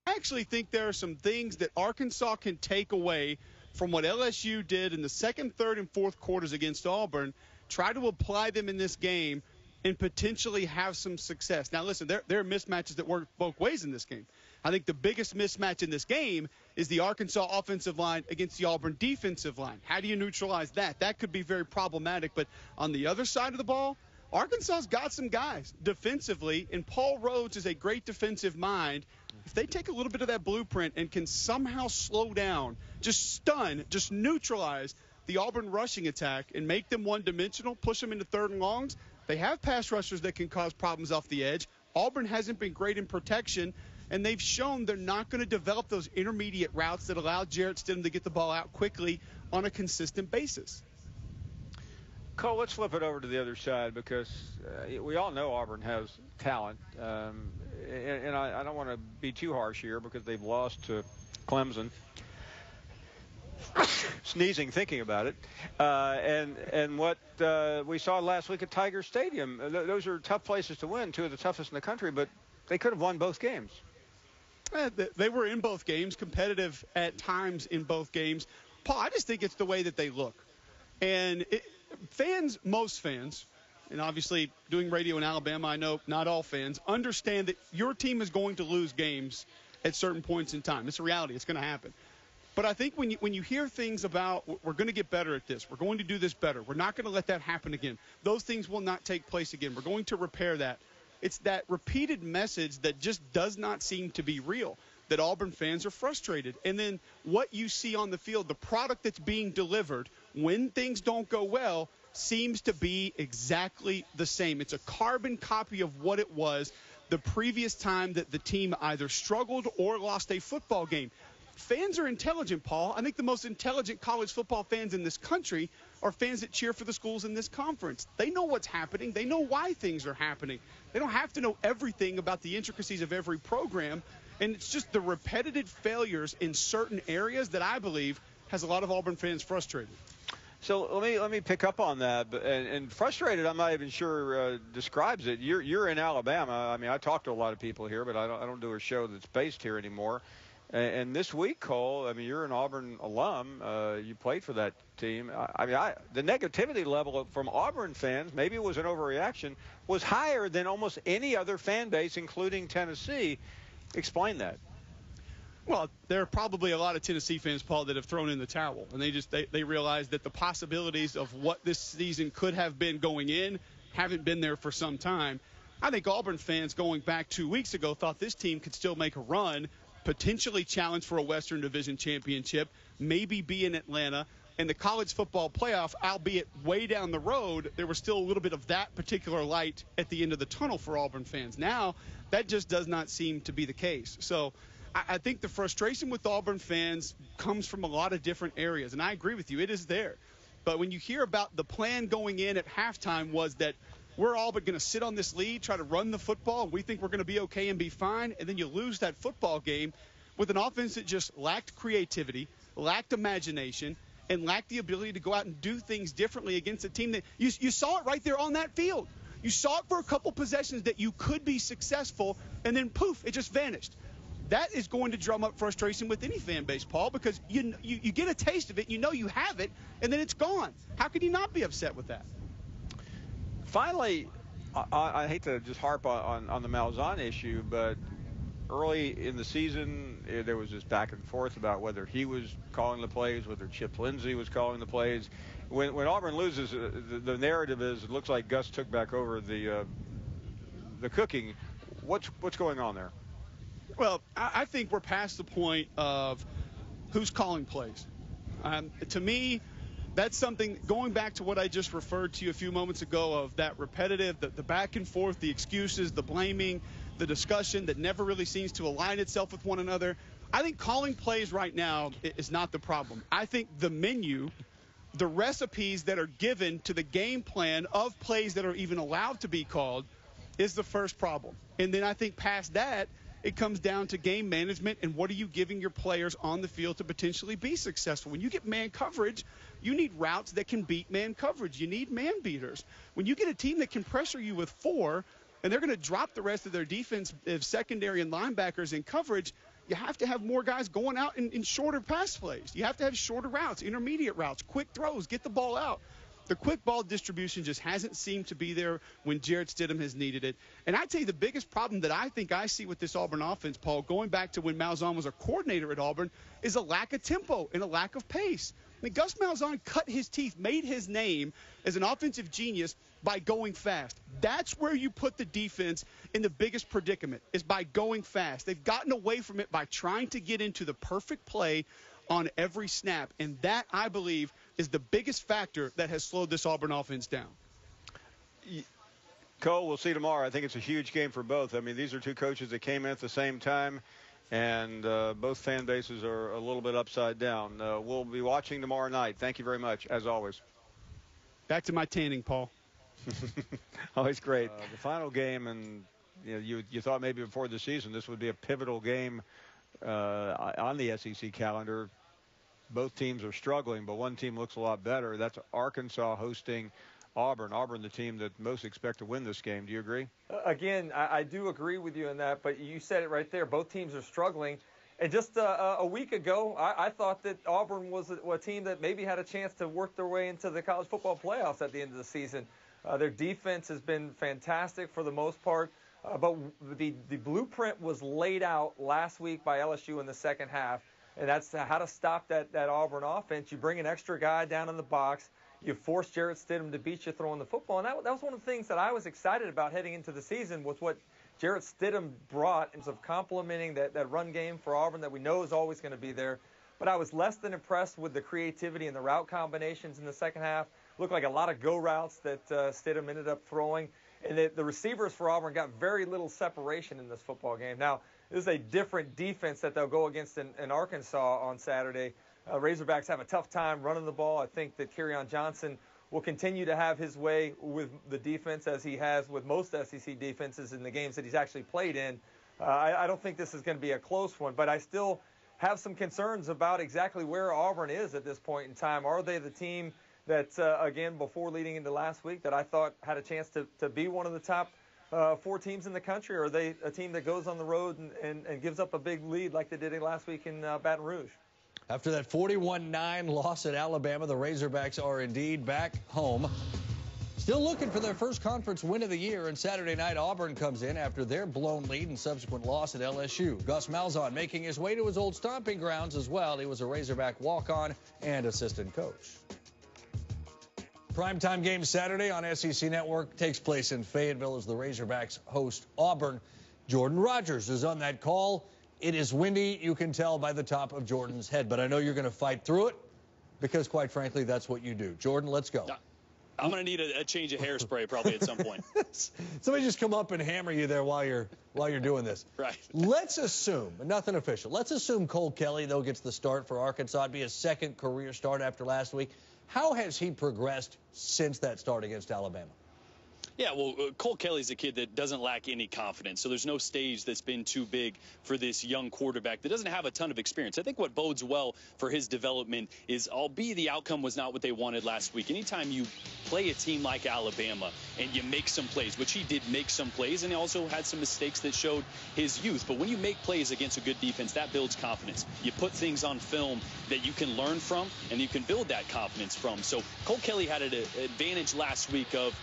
actually think there are some things that Arkansas can take away from what LSU did in the second, third, and fourth quarters against Auburn, try to apply them in this game, and potentially have some success. Now, listen, there are mismatches that work both ways in this game. I think the biggest mismatch in this game is the Arkansas offensive line against the Auburn defensive line. How do you neutralize that? That could be very problematic. But on the other side of the ball, Arkansas's got some guys defensively, and Paul Rhodes is a great defensive mind. If they take a little bit of that blueprint and can somehow slow down, just stun, just neutralize the Auburn rushing attack and make them one-dimensional, push them into third and longs, they have pass rushers that can cause problems off the edge. Auburn hasn't been great in protection, and they've shown they're not going to develop those intermediate routes that allow Jarrett Stidham to get the ball out quickly on a consistent basis. Cole, let's flip it over to the other side because we all know Auburn has talent. And I don't want to be too harsh here because they've lost to Clemson. Sneezing thinking about it. And what we saw last week at Tiger Stadium, those are tough places to win, two of the toughest in the country, but they could have won both games. They were in both games, competitive at times in both games. Paul, I just think it's the way that they look. And most fans, and obviously doing radio in Alabama, I know not all fans, understand that your team is going to lose games at certain points in time. It's a reality. It's going to happen. But I think when you hear things about we're going to get better at this, we're going to do this better, we're not going to let that happen again, those things will not take place again. We're going to repair that. It's that repeated message that just does not seem to be real, that Auburn fans are frustrated. And then what you see on the field, the product that's being delivered when things don't go well, seems to be exactly the same. It's a carbon copy of what it was the previous time that the team either struggled or lost a football game. Fans are intelligent, Paul. I think the most intelligent college football fans in this country are fans that cheer for the schools in this conference. They know what's happening. They know why things are happening. They don't have to know everything about the intricacies of every program. And it's just the repetitive failures in certain areas that I believe has a lot of Auburn fans frustrated. So let me pick up on that. And frustrated, I'm not even sure describes it. You're in Alabama. I mean, I talk to a lot of people here, but I don't do a show that's based here anymore. And this week, Cole, I mean, you're an Auburn alum. You played for that team. The negativity level from Auburn fans, maybe it was an overreaction, was higher than almost any other fan base, including Tennessee. Explain that. Well, there are probably a lot of Tennessee fans, Paul, that have thrown in the towel, and they realize that the possibilities of what this season could have been going in haven't been there for some time. I think Auburn fans going back 2 weeks ago thought this team could still make a run, potentially challenge for a Western Division championship, maybe be in Atlanta. And the college football playoff, albeit way down the road, there was still a little bit of that particular light at the end of the tunnel for Auburn fans. Now, that just does not seem to be the case. So I think the frustration with Auburn fans comes from a lot of different areas. And I agree with you, it is there. But when you hear about the plan going in at halftime was that we're all but going to sit on this lead, try to run the football, and we think we're going to be okay and be fine, and then you lose that football game with an offense that just lacked creativity, lacked imagination, and lacked the ability to go out and do things differently against a team that you saw it right there on that field. You saw it for a couple possessions that you could be successful, and then poof, it just vanished. That is going to drum up frustration with any fan base, Paul, because you get a taste of it, you know you have it, and then it's gone. How could you not be upset with that? Finally, I hate to just harp on the Malzahn issue, but early in the season, there was this back and forth about whether he was calling the plays, whether Chip Lindsey was calling the plays. When Auburn loses, the narrative is it looks like Gus took back over the cooking. What's going on there? Well, I think we're past the point of who's calling plays. To me, that's something, going back to what I just referred to a few moments ago of that repetitive, the back and forth, the excuses, the blaming, the discussion that never really seems to align itself with one another. I think calling plays right now is not the problem. I think the menu, the recipes that are given to the game plan of plays that are even allowed to be called is the first problem. And then I think past that, it comes down to game management and what are you giving your players on the field to potentially be successful. When you get man coverage, you need routes that can beat man coverage. You need man beaters. When you get a team that can pressure you with 4 and they're going to drop the rest of their defense of secondary and linebackers in coverage, you have to have more guys going out in shorter pass plays. You have to have shorter routes, intermediate routes, quick throws, get the ball out. The quick ball distribution just hasn't seemed to be there when Jarrett Stidham has needed it. And I tell you, the biggest problem that I think I see with this Auburn offense, Paul, going back to when Malzahn was a coordinator at Auburn, is a lack of tempo and a lack of pace. I mean, Gus Malzahn cut his teeth, made his name as an offensive genius by going fast. That's where you put the defense in the biggest predicament, is by going fast. They've gotten away from it by trying to get into the perfect play on every snap. And that, I believe, is the biggest factor that has slowed this Auburn offense down. Cole, we'll see you tomorrow. I think it's a huge game for both. I mean, these are two coaches that came in at the same time, and both fan bases are a little bit upside down. We'll be watching tomorrow night. Thank you very much, as always. Back to my tanning, Paul. Always great. The final game, and you thought maybe before the season this would be a pivotal game on the SEC calendar. Both teams are struggling, but one team looks a lot better. That's Arkansas hosting Auburn. Auburn, the team that most expect to win this game. Do you agree? Again, I do agree with you in that, but you said it right there. Both teams are struggling. And just a week ago, I thought that Auburn was a team that maybe had a chance to work their way into the college football playoffs at the end of the season. Their defense has been fantastic for the most part, but the blueprint was laid out last week by LSU in the second half, and that's how to stop that Auburn offense. You bring an extra guy down in the box. You force Jarrett Stidham to beat you throwing the football, and that was one of the things that I was excited about heading into the season was what Jarrett Stidham brought in terms of complementing that run game for Auburn that we know is always going to be there. But I was less than impressed with the creativity and the route combinations in the second half. Looked like a lot of go routes that Stidham ended up throwing. And the receivers for Auburn got very little separation in this football game. Now, this is a different defense that they'll go against in Arkansas on Saturday. Razorbacks have a tough time running the ball. I think that Kerryon Johnson will continue to have his way with the defense as he has with most SEC defenses in the games that he's actually played in. I don't think this is going to be a close one, but I still have some concerns about exactly where Auburn is at this point in time. Are they the team that, again, before leading into last week, that I thought had a chance to be one of the top 4 teams in the country, or are they a team that goes on the road and gives up a big lead like they did last week in Baton Rouge? After that 41-9 loss at Alabama, the Razorbacks are indeed back home. Still looking for their first conference win of the year, and Saturday night Auburn comes in after their blown lead and subsequent loss at LSU. Gus Malzahn making his way to his old stomping grounds as well. He was a Razorback walk-on and assistant coach. Primetime game Saturday on SEC Network takes place in Fayetteville as the Razorbacks host Auburn. Jordan Rogers is on that call. It is windy, you can tell by the top of Jordan's head, but I know you're going to fight through it because, quite frankly, that's what you do. Jordan, let's go. I'm going to need a change of hairspray probably at some point. Somebody just come up and hammer you there while you're doing this. Right. Let's assume, nothing official, let's assume Cole Kelly, though, gets the start for Arkansas. It'd be his second career start after last week. How has he progressed since that start against Alabama? Yeah, well, Cole Kelly's a kid that doesn't lack any confidence, so there's no stage that's been too big for this young quarterback that doesn't have a ton of experience. I think what bodes well for his development is, albeit the outcome was not what they wanted last week, anytime you play a team like Alabama and you make some plays, which he did make some plays, and he also had some mistakes that showed his youth. But when you make plays against a good defense, that builds confidence. You put things on film that you can learn from, and you can build that confidence from. So Cole Kelly had an advantage last week of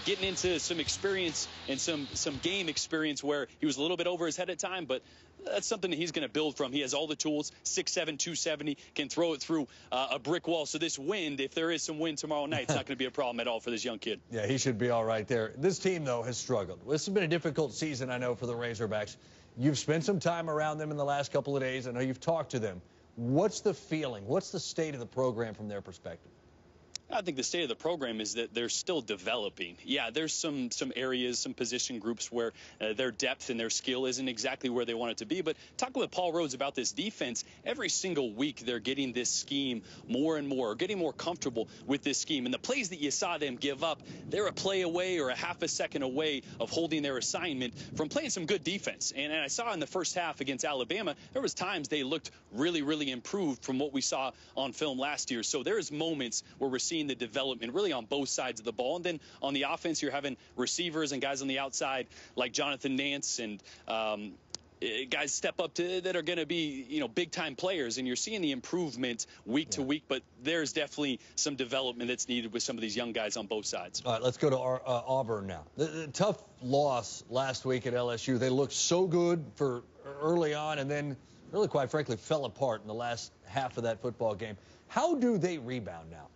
getting into some experience and some game experience where he was a little bit over his head at time, but that's something that he's going to build from. He has all the tools, 6'7", 270, can throw it through a brick wall. So this wind, if there is some wind tomorrow night, it's not going to be a problem at all for this young kid. Yeah, he should be all right there. This team, though, has struggled. This has been a difficult season, I know, for the Razorbacks. You've spent some time around them in the last couple of days. I know you've talked to them. What's the feeling? What's the state of the program from their perspective? I think the state of the program is that they're still developing. Yeah, there's some areas, some position groups where their depth and their skill isn't exactly where they want it to be. But talking with Paul Rhodes about this defense, every single week they're getting this scheme more and more, getting more comfortable with this scheme. And the plays that you saw them give up, they're a play away or a half a second away of holding their assignment from playing some good defense. And I saw in the first half against Alabama, there was times they looked really, really improved from what we saw on film last year. So there's moments where we're seeing the development really on both sides of the ball. And then on the offense, you're having receivers and guys on the outside like Jonathan Nance and guys step up that are going to be, big time players. And you're seeing the improvement week to week, but there's definitely some development that's needed with some of these young guys on both sides. All right, let's go to Auburn now. The tough loss last week at LSU. They looked so good for early on and then really, quite frankly, fell apart in the last half of that football game. How do they rebound now?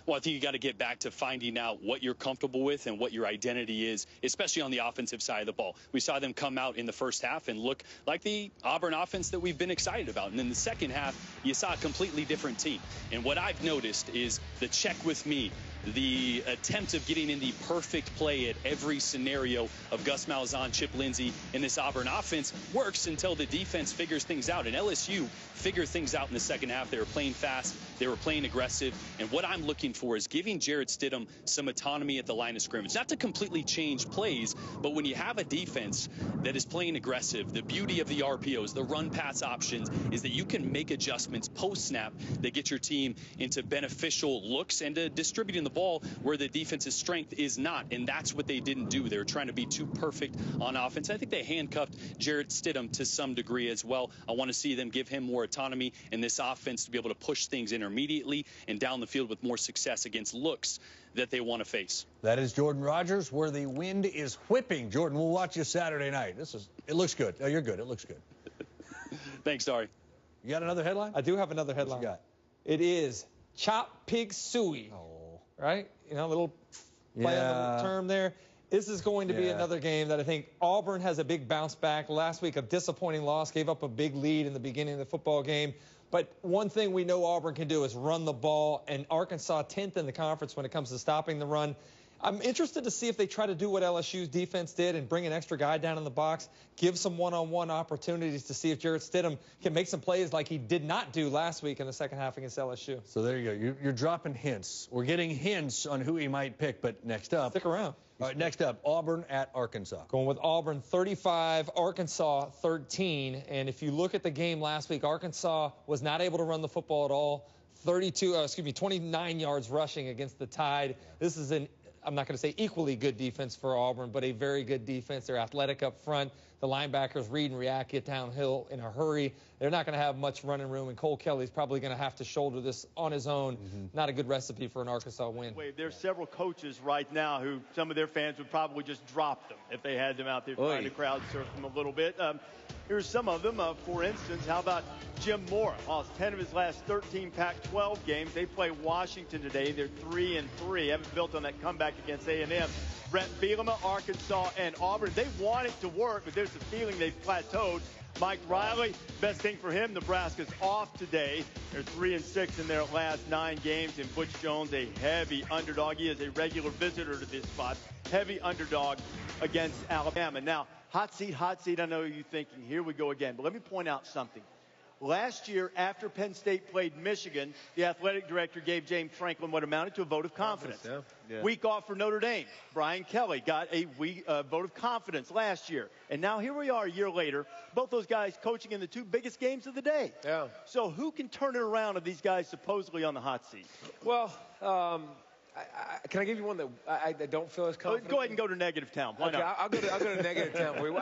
Well, I think you got to get back to finding out what you're comfortable with and what your identity is, especially on the offensive side of the ball. We saw them come out in the first half and look like the Auburn offense that we've been excited about. And in the second half, you saw a completely different team. And what I've noticed is the check with me the attempt of getting in the perfect play at every scenario of Gus Malzahn, Chip Lindsey, and this Auburn offense works until the defense figures things out. And LSU figured things out in the second half. They were playing fast. They were playing aggressive. And what I'm looking for is giving Jarrett Stidham some autonomy at the line of scrimmage. Not to completely change plays, but when you have a defense that is playing aggressive, the beauty of the RPOs, the run-pass options, is that you can make adjustments post-snap that get your team into beneficial looks and distributing the ball where the defense's strength is not. And that's what they didn't do. They were trying to be too perfect on offense. I think they handcuffed Jarrett Stidham to some degree as well. I want to see them give him more autonomy in this offense to be able to push things intermediately and down the field with more success against looks that they want to face. That is Jordan Rogers, where the wind is whipping. Jordan, we'll watch you Saturday night. It looks good. Oh, you're good. It looks good. Thanks, Dari. You got another headline? I do have another headline. What you got? It is chop pig suey. Oh. Right? You know, a little play on the term there. This is going to be another game that I think Auburn has a big bounce back. Last week, a disappointing loss, gave up a big lead in the beginning of the football game. But one thing we know Auburn can do is run the ball, and Arkansas 10th in the conference when it comes to stopping the run. I'm interested to see if they try to do what LSU's defense did and bring an extra guy down in the box, give some one-on-one opportunities to see if Jarrett Stidham can make some plays like he did not do last week in the second half against LSU. So there you go. You're dropping hints. We're getting hints on who he might pick, but next up. Stick around. All right, next up, Auburn at Arkansas. Going with Auburn 35, Arkansas 13. And if you look at the game last week, Arkansas was not able to run the football at all. 29 yards rushing against the Tide. This is I'm not going to say equally good defense for Auburn, but a very good defense. They're athletic up front. The linebackers read and react, get downhill in a hurry. They're not going to have much running room, and Cole Kelly's probably going to have to shoulder this on his own. Not a good recipe for an Arkansas win. There's several coaches right now who some of their fans would probably just drop them if they had them out there trying to crowd surf them a little bit. Here's some of them. For instance, how about Jim Mora? Lost 10 of his last 13 Pac-12 games. They play Washington today. They're 3-3. Haven't built on that comeback against A&M. Brett Bielema, Arkansas, and Auburn. They want it to work, but there's a feeling they've plateaued. Mike Riley, best thing for him, Nebraska's off today. They're 3-6 in their last 9 games. And Butch Jones, a heavy underdog. He is a regular visitor to this spot. Heavy underdog against Alabama. Now, hot seat, I know you're thinking, here we go again. But let me point out something. Last year, after Penn State played Michigan, the athletic director gave James Franklin what amounted to a vote of confidence. Week off for Notre Dame. Brian Kelly got a vote of confidence last year. And now here we are a year later, both those guys coaching in the 2 biggest games of the day. Yeah. So who can turn it around of these guys supposedly on the hot seat? Well, can I give you one that I don't feel as confident? Go ahead and go to negative town. Why not? I'll go to negative town for you.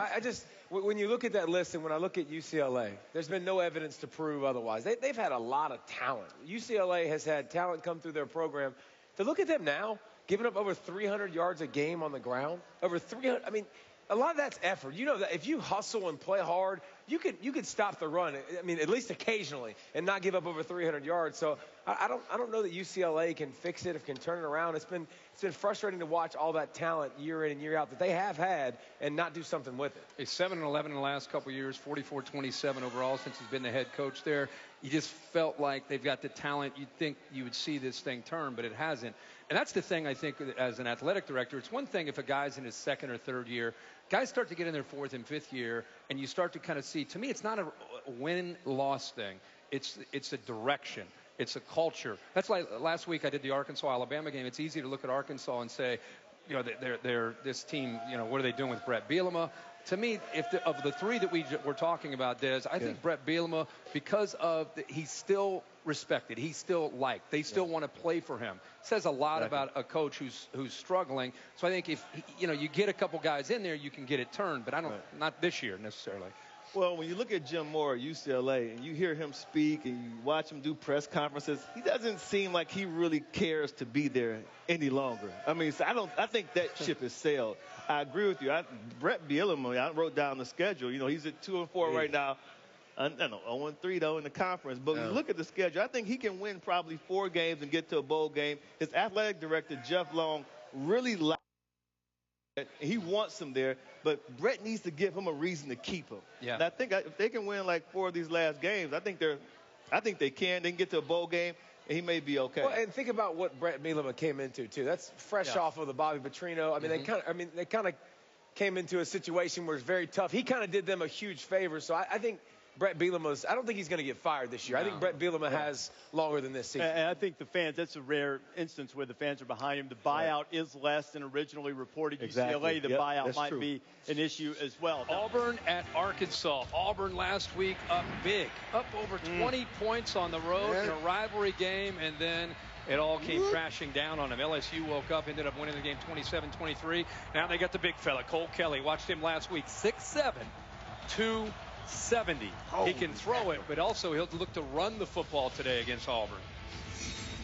When you look at that list and when I look at UCLA, there's been no evidence to prove otherwise. They've had a lot of talent. UCLA has had talent come through their program. To look at them now, giving up over 300 yards a game on the ground, over 300. I mean, a lot of that's effort. You know that if you hustle and play hard, you could stop the run. I mean, at least occasionally, and not give up over 300 yards. So I don't know that UCLA can fix it, if can turn it around. It's been frustrating to watch all that talent year in and year out that they have had and not do something with it. He's 7-11 in the last couple of years, 44-27 overall since he's been the head coach there. You just felt like they've got the talent. You'd think you would see this thing turn, but it hasn't. And that's the thing, I think, as an athletic director. It's one thing if a guy's in his 2nd or 3rd year. Guys start to get in their 4th and 5th year, and you start to kind of see, to me, it's not a win-loss thing. It's a direction. It's a culture. That's why last week I did the Arkansas-Alabama game. It's easy to look at Arkansas and say, you know, they're this team, you know, what are they doing with Brett Bielema? To me, of the 3 that we're talking about, Des, I think Brett Bielema, because of he's still respected, he's still liked, they still want to play for him. Says a lot about a coach who's struggling. So I think if you get a couple guys in there, you can get it turned. But not this year necessarily. Well, when you look at Jim Moore at UCLA and you hear him speak and you watch him do press conferences, he doesn't seem like he really cares to be there any longer. I mean, so I think that ship has sailed. I agree with you. Brett Bielema, I wrote down the schedule. You know, he's at 2-4 right now. I know 0-3 though in the conference. But when you look at the schedule, I think he can win probably 4 games and get to a bowl game. His athletic director, Jeff Long, really likes it. He wants him there, but Brett needs to give him a reason to keep him. Yeah. And I think if they can win like 4 of these last games, I think they can. They can get to a bowl game. he may be okay. Well, and think about what Brett Bielema came into too. That's fresh off of the Bobby Petrino. I mean, they kind of came into a situation where it's very tough. He kind of did them a huge favor. So I think Brett Bielema's, I don't think he's going to get fired this year. No. I think Brett Bielema has longer than this season. And I think the fans, that's a rare instance where the fans are behind him. The buyout is less than originally reported. Exactly. UCLA, the buyout might be an issue as well. Auburn at Arkansas. Auburn last week up big, up over 20 points on the road in a rivalry game, and then it all came crashing down on them. LSU woke up, ended up winning the game 27-23. Now they got the big fella, Cole Kelly. Watched him last week, 6'7", 270. He can throw it, but also he'll look to run the football today against Auburn.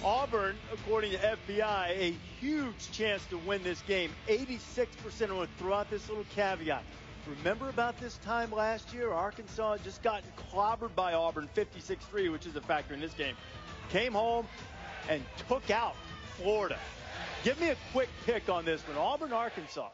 Auburn, according to FBI, a huge chance to win this game. 86%. I'm going to throw out this little caveat. Remember about this time last year? Arkansas had just gotten clobbered by Auburn 56-3, which is a factor in this game. Came home and took out Florida. Give me a quick pick on this one. Auburn, Arkansas.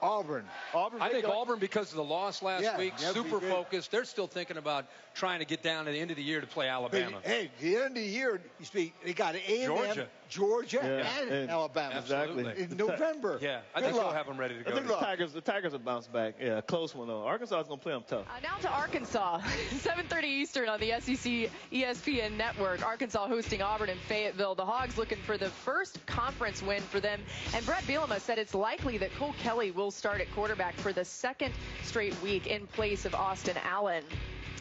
Auburn. I think Auburn, because of the loss last week, super focused. They're still thinking about trying to get down to the end of the year to play Alabama. Hey, the end of the year, they got A&M, Georgia, and Alabama. Absolutely. In November. Yeah, I think they'll have them ready to go. I think the Tigers will bounce back. Yeah, close one, though. Arkansas is going to play them tough. Now to Arkansas. 7:30 Eastern on the SEC ESPN Network. Arkansas hosting Auburn in Fayetteville. The Hogs looking for the first conference win for them. And Brett Bielema said it's likely that Cole Kelly will start at quarterback for the second straight week in place of Austin Allen.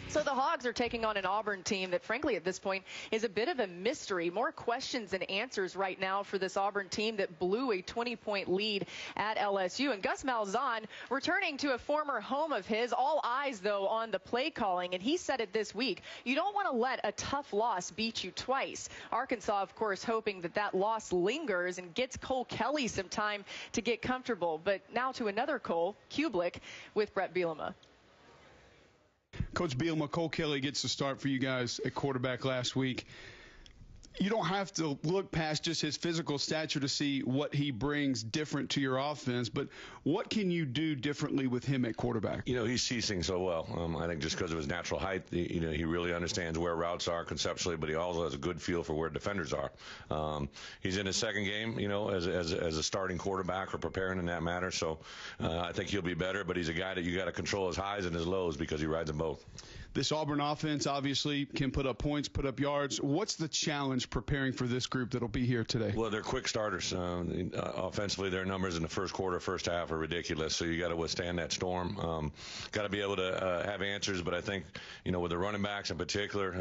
So the Hogs are taking on an Auburn team that, frankly, at this point is a bit of a mystery. More questions than answers right now for this Auburn team that blew a 20-point lead at LSU. And Gus Malzahn returning to a former home of his. All eyes, though, on the play calling. And he said it this week. You don't want to let a tough loss beat you twice. Arkansas, of course, hoping that that loss lingers and gets Cole Kelly some time to get comfortable. But now to another Cole, Kublik, with Brett Bielema. Coach Bielema, Cole Kelly gets the start for you guys at quarterback last week. You don't have to look past just his physical stature to see what he brings different to your offense, but what can you do differently with him at quarterback? You know, he sees things so well. I think just because of his natural height, he really understands where routes are conceptually, but he also has a good feel for where defenders are. He's in his second game, as a starting quarterback or preparing in that matter, so I think he'll be better, but he's a guy that you got to control his highs and his lows because he rides them both. This Auburn offense obviously can put up points, put up yards. What's the challenge preparing for this group that'll be here today? Well, they're quick starters. Offensively, their numbers in the first quarter, first half are ridiculous, so you got to withstand that storm. Got to be able to have answers, but I think, with the running backs in particular,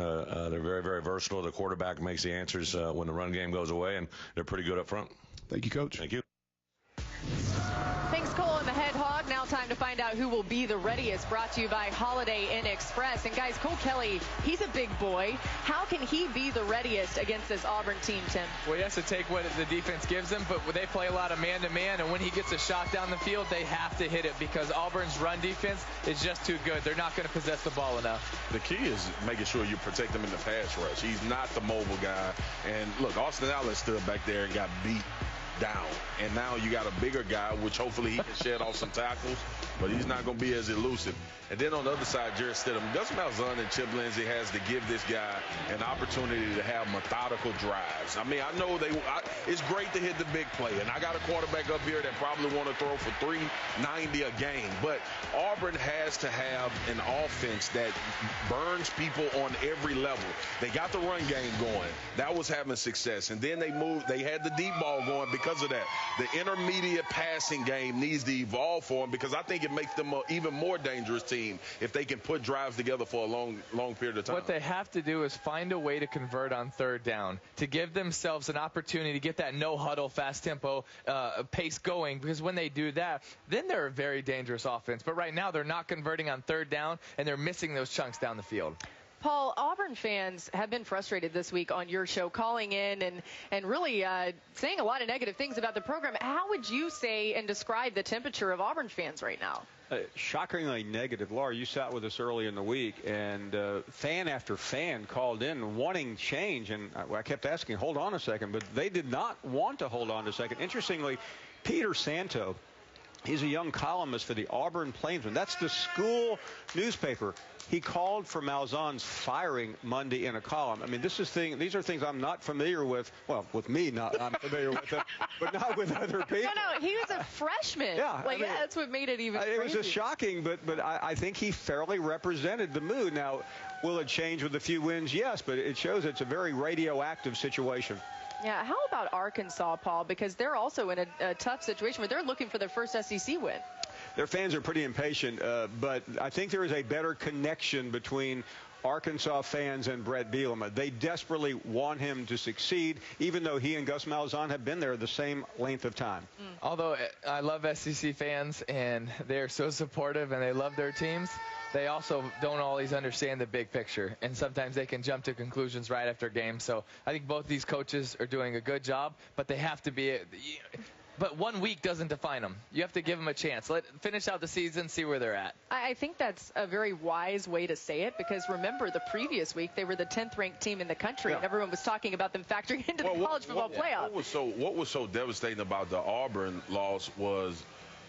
they're very, very versatile. The quarterback makes the answers when the run game goes away, and they're pretty good up front. Thank you, Coach. Thank you. Thanks, Cole and the head hog. Now time to find out who will be the readiest. Brought to you by Holiday Inn Express. And guys, Cole Kelly, he's a big boy. How can he be the readiest against this Auburn team, Tim? Well, he has to take what the defense gives him, but they play a lot of man-to-man, and when he gets a shot down the field, they have to hit it because Auburn's run defense is just too good. They're not going to possess the ball enough. The key is making sure you protect him in the pass rush. He's not the mobile guy. And look, Austin Allen stood back there and got beat down, and now you got a bigger guy, which hopefully he can shed off some tackles, but he's not going to be as elusive. And then on the other side, Jarrett Stidham, Gus Malzahn and Chip Lindsey has to give this guy an opportunity to have methodical drives. I mean, I know it's great to hit the big play, and I got a quarterback up here that probably want to throw for 390 a game, but Auburn has to have an offense that burns people on every level. They got the run game going. That was having success, and then they had the deep ball going because of that. The intermediate passing game needs to evolve for them because I think it makes them an even more dangerous team if they can put drives together for a long period of time. What they have to do is find a way to convert on third down, to give themselves an opportunity to get that no-huddle, fast-tempo pace going, because when they do that, then they're a very dangerous offense. But right now they're not converting on third down, and they're missing those chunks down the field. Paul, Auburn fans have been frustrated this week on your show, calling in and really saying a lot of negative things about the program. How would you say and describe the temperature of Auburn fans right now? Shockingly negative. Laura, you sat with us early in the week, and fan after fan called in wanting change, and I kept asking, hold on a second, but they did not want to hold on a second. Interestingly, Peter Santo, He's a young columnist for the Auburn Plainsman. That's the school newspaper. He called for Malzahn's firing Monday in a column. I mean, these are things I'm not familiar with. Well, with me, I'm familiar with them, but not with other people. No, he was a freshman. Yeah, like, I mean, that's what made it even crazy. It was just shocking, but I think he fairly represented the mood. Now, will it change with a few wins? Yes, but it shows it's a very radioactive situation. Yeah, how about Arkansas, Paul? Because they're also in a tough situation where they're looking for their first SEC win. Their fans are pretty impatient, but I think there is a better connection between Arkansas fans and Brett Bielema. They desperately want him to succeed, even though he and Gus Malzahn have been there the same length of time. Although I love SEC fans, and they're so supportive, and they love their teams, they also don't always understand the big picture, and sometimes they can jump to conclusions right after games. So I think both these coaches are doing a good job, but they have to be but 1 week doesn't define them. You have to give them a chance. Finish out the season, see where they're at. I think that's a very wise way to say it, because remember, the previous week they were the 10th ranked team in the country, and everyone was talking about them factoring into the college football playoff. What was so devastating about the Auburn loss was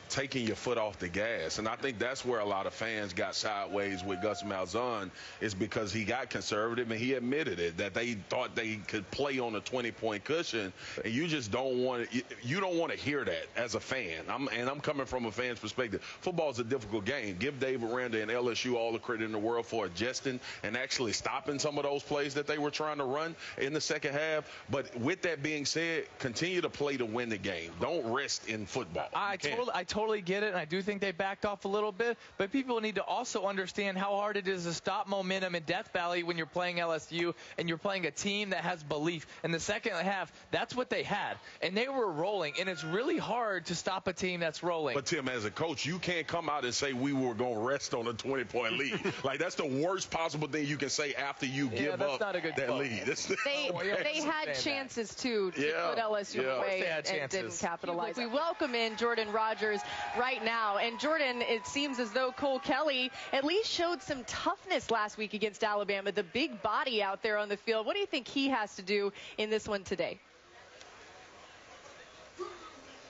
taking your foot off the gas. And I think that's where a lot of fans got sideways with Gus Malzahn, is because he got conservative and he admitted it, that they thought they could play on a 20-point cushion. And you just don't want to hear that as a fan. I'm coming from a fan's perspective. Football is a difficult game. Give Dave Aranda and LSU all the credit in the world for adjusting and actually stopping some of those plays that they were trying to run in the second half. But with that being said, continue to play to win the game. Don't rest in football. I totally get it, and I do think they backed off a little bit, but people need to also understand how hard it is to stop momentum in Death Valley when you're playing LSU and you're playing a team that has belief. In the second half, that's what they had, and they were rolling, and it's really hard to stop a team that's rolling. But, Tim, as a coach, you can't come out and say we were going to rest on a 20-point lead. Like, that's the worst possible thing you can say after you give up that lead. They had chances, too, to put LSU away and didn't capitalize. We welcome in Jordan Rogers right now. And Jordan, it seems as though Cole Kelly at least showed some toughness last week against Alabama, the big body out there on the field. What do you think he has to do in this one today?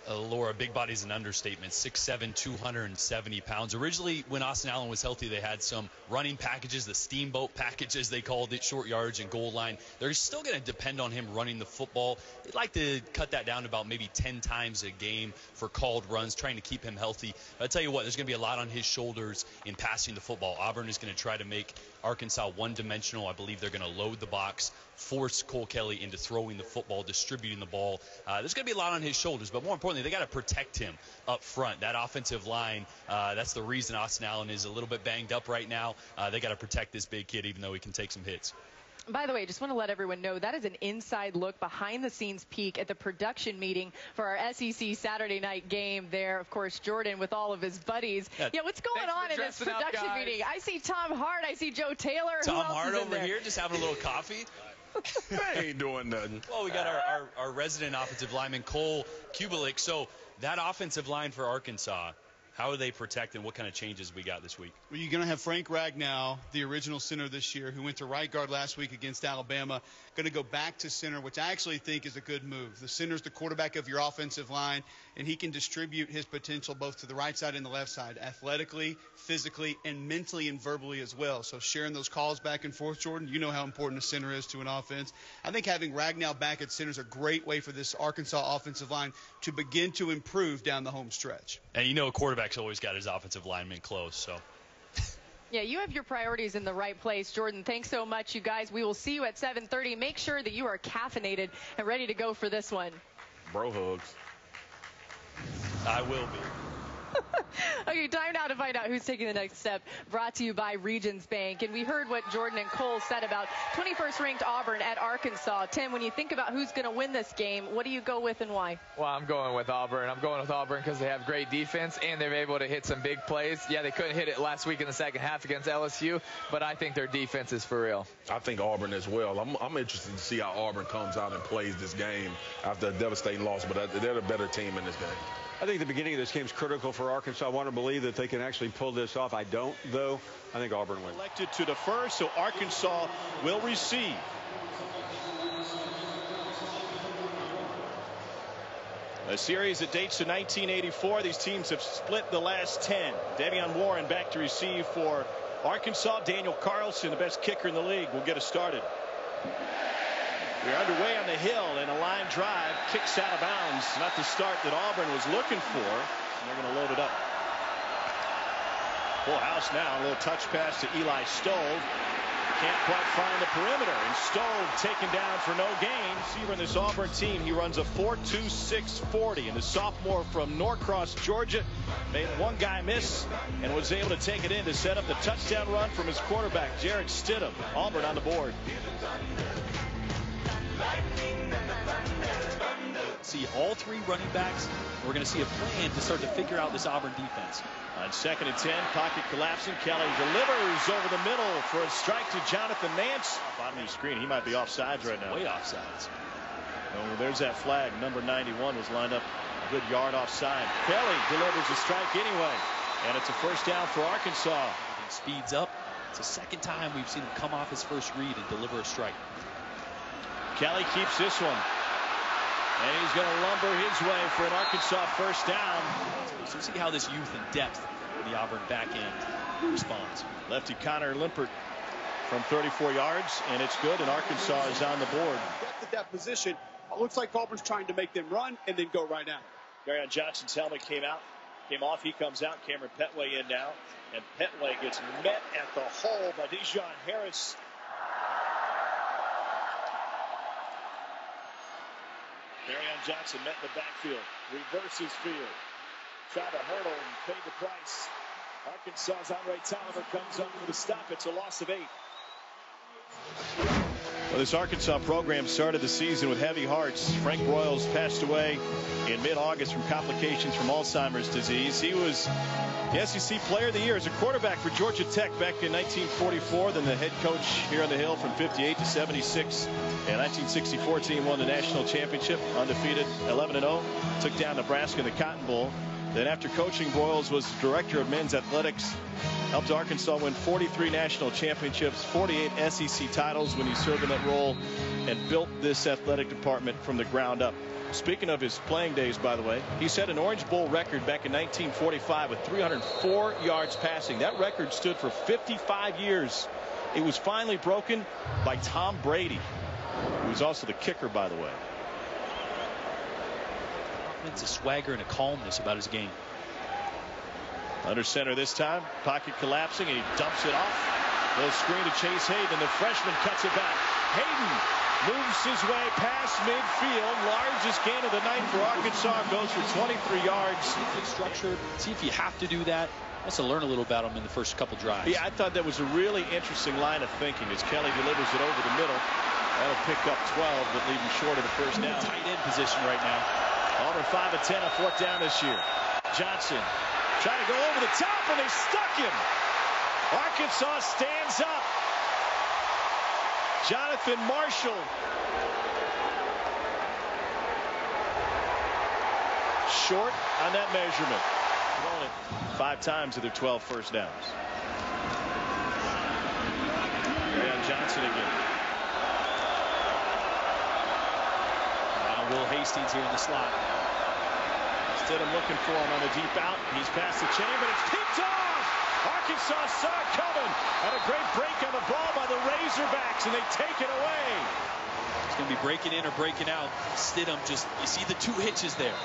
Laura, big body's an understatement. 6'7", 270 pounds. Originally, when Austin Allen was healthy, they had some running packages, the steamboat packages they called it, short yardage and goal line. They're still going to depend on him running the football. They'd like to cut that down to about maybe 10 times a game for called runs, trying to keep him healthy. But I'll tell you what, there's going to be a lot on his shoulders in passing the football. Auburn is going to try to make Arkansas one-dimensional. I believe they're going to load the box, force Cole Kelly into throwing the football, distributing the ball. There's going to be a lot on his shoulders, but more importantly, they got to protect him up front. That offensive line, that's the reason Austin Allen is a little bit banged up right now. They got to protect this big kid, even though he can take some hits. By the way, just want to let everyone know that is an inside look, behind-the-scenes peek at the production meeting for our SEC Saturday night game there. Of course, Jordan with all of his buddies. Yeah, what's going on in this production meeting? I see Tom Hart. I see Joe Taylor. Tom Hart over here just having a little coffee. They ain't doing nothing. Well, we got our resident offensive lineman, Cole Kubelik. So that offensive line for Arkansas, how are they protected? What kind of changes we got this week? Well, you're going to have Frank Ragnow, the original center this year, who went to right guard last week against Alabama, going to go back to center, which I actually think is a good move. The center's the quarterback of your offensive line, and he can distribute his potential both to the right side and the left side, athletically, physically, and mentally and verbally as well. So sharing those calls back and forth, Jordan, you know how important a center is to an offense. I think having Ragnow back at center is a great way for this Arkansas offensive line to begin to improve down the home stretch. And you know a quarterback's always got his offensive lineman close, so. Yeah, you have your priorities in the right place. Jordan, thanks so much, you guys. We will see you at 7:30. Make sure that you are caffeinated and ready to go for this one. Bro hugs. I will be. Okay, time now to find out who's taking the next step. Brought to you by Regions Bank. And we heard what Jordan and Cole said about 21st ranked Auburn at Arkansas. Tim, when you think about who's going to win this game, what do you go with and why? Well, I'm going with Auburn. I'm going with Auburn because they have great defense and they're able to hit some big plays. Yeah, they couldn't hit it last week in the second half against LSU, but I think their defense is for real. I think Auburn as well. I'm interested to see how Auburn comes out and plays this game after a devastating loss, but they're the better team in this game. I think the beginning of this game is critical for Arkansas. I want to believe that they can actually pull this off. I don't, though. I think Auburn wins. Elected to the first, so Arkansas will receive. A series that dates to 1984. These teams have split the last 10. Davion Warren back to receive for Arkansas. Daniel Carlson, the best kicker in the league, will get us started. We're underway on the hill, and a line drive kicks out of bounds. Not the start that Auburn was looking for. And they're going to load it up. Full house now. A little touch pass to Eli Stove. Can't quite find the perimeter, and Stove taken down for no gain. Receiver in this Auburn team, he runs a 4.26 40, and the sophomore from Norcross, Georgia, made one guy miss and was able to take it in to set up the touchdown run from his quarterback, Jarrett Stidham. Auburn on the board. See all three running backs. We're going to see a plan to start to figure out this Auburn defense. On 2nd and 10, pocket collapsing. Kelly delivers over the middle for a strike to Jonathan Nance. Bottom of the screen, he might be offsides right now. Way offsides. Oh, there's that flag. Number 91 was lined up a good yard offside. Kelly delivers a strike anyway, and it's a first down for Arkansas. He speeds up. It's the second time we've seen him come off his first read and deliver a strike. Kelly keeps this one. And he's going to lumber his way for an Arkansas first down. So see how this youth and depth in the Auburn back end responds. Lefty Connor Limpert from 34 yards, and it's good, and Arkansas is on the board. At that position, it looks like Auburn's trying to make them run and then go right now. Marion Johnson's helmet came off, he comes out. Cameron Petway in now, and Petway gets met at the hole by Dejon Harris. Marion Johnson met in the backfield, reverses field, tried to hurdle and paid the price. Arkansas's Andre Tolliver comes up with a stop. It's a loss of 8. Well, this Arkansas program started the season with heavy hearts. Frank Broyles passed away in mid-August from complications from Alzheimer's disease. He was the SEC Player of the Year as a quarterback for Georgia Tech back in 1944, then the head coach here on the Hill from 58 to 76. And 1964 team won the national championship, undefeated, 11-0, took down Nebraska in the Cotton Bowl. Then after coaching, Broyles was director of men's athletics, helped Arkansas win 43 national championships, 48 SEC titles when he served in that role, and built this athletic department from the ground up. Speaking of his playing days, by the way, he set an Orange Bowl record back in 1945 with 304 yards passing. That record stood for 55 years. It was finally broken by Tom Brady, who was also the kicker, by the way. It's a swagger and a calmness about his game. Under center this time, pocket collapsing, and he dumps it off. Little screen to Chase Hayden. The freshman cuts it back. Hayden moves his way past midfield. Largest gain of the night for Arkansas. Goes for 23 yards. Structured. See if you have to do that. Has to learn a little about him in the first couple drives. Yeah, I thought that was a really interesting line of thinking as Kelly delivers it over the middle. That'll pick up 12, but leave him short of the first down. Tight end position right now. Auburn 5 of 10 on 4th down this year. Johnson trying to go over the top, and they stuck him. Arkansas stands up. Jonathan Marshall. Short on that measurement. 5 times of their 12 first downs. Marion Johnson again. Now Will Hastings here in the slot. Stidham looking for him on the deep out. He's past the chain, but it's picked off. Arkansas saw it coming. And a great break on the ball by the Razorbacks, and they take it away. It's going to be breaking in or breaking out. Stidham just, you see the 2 hitches there.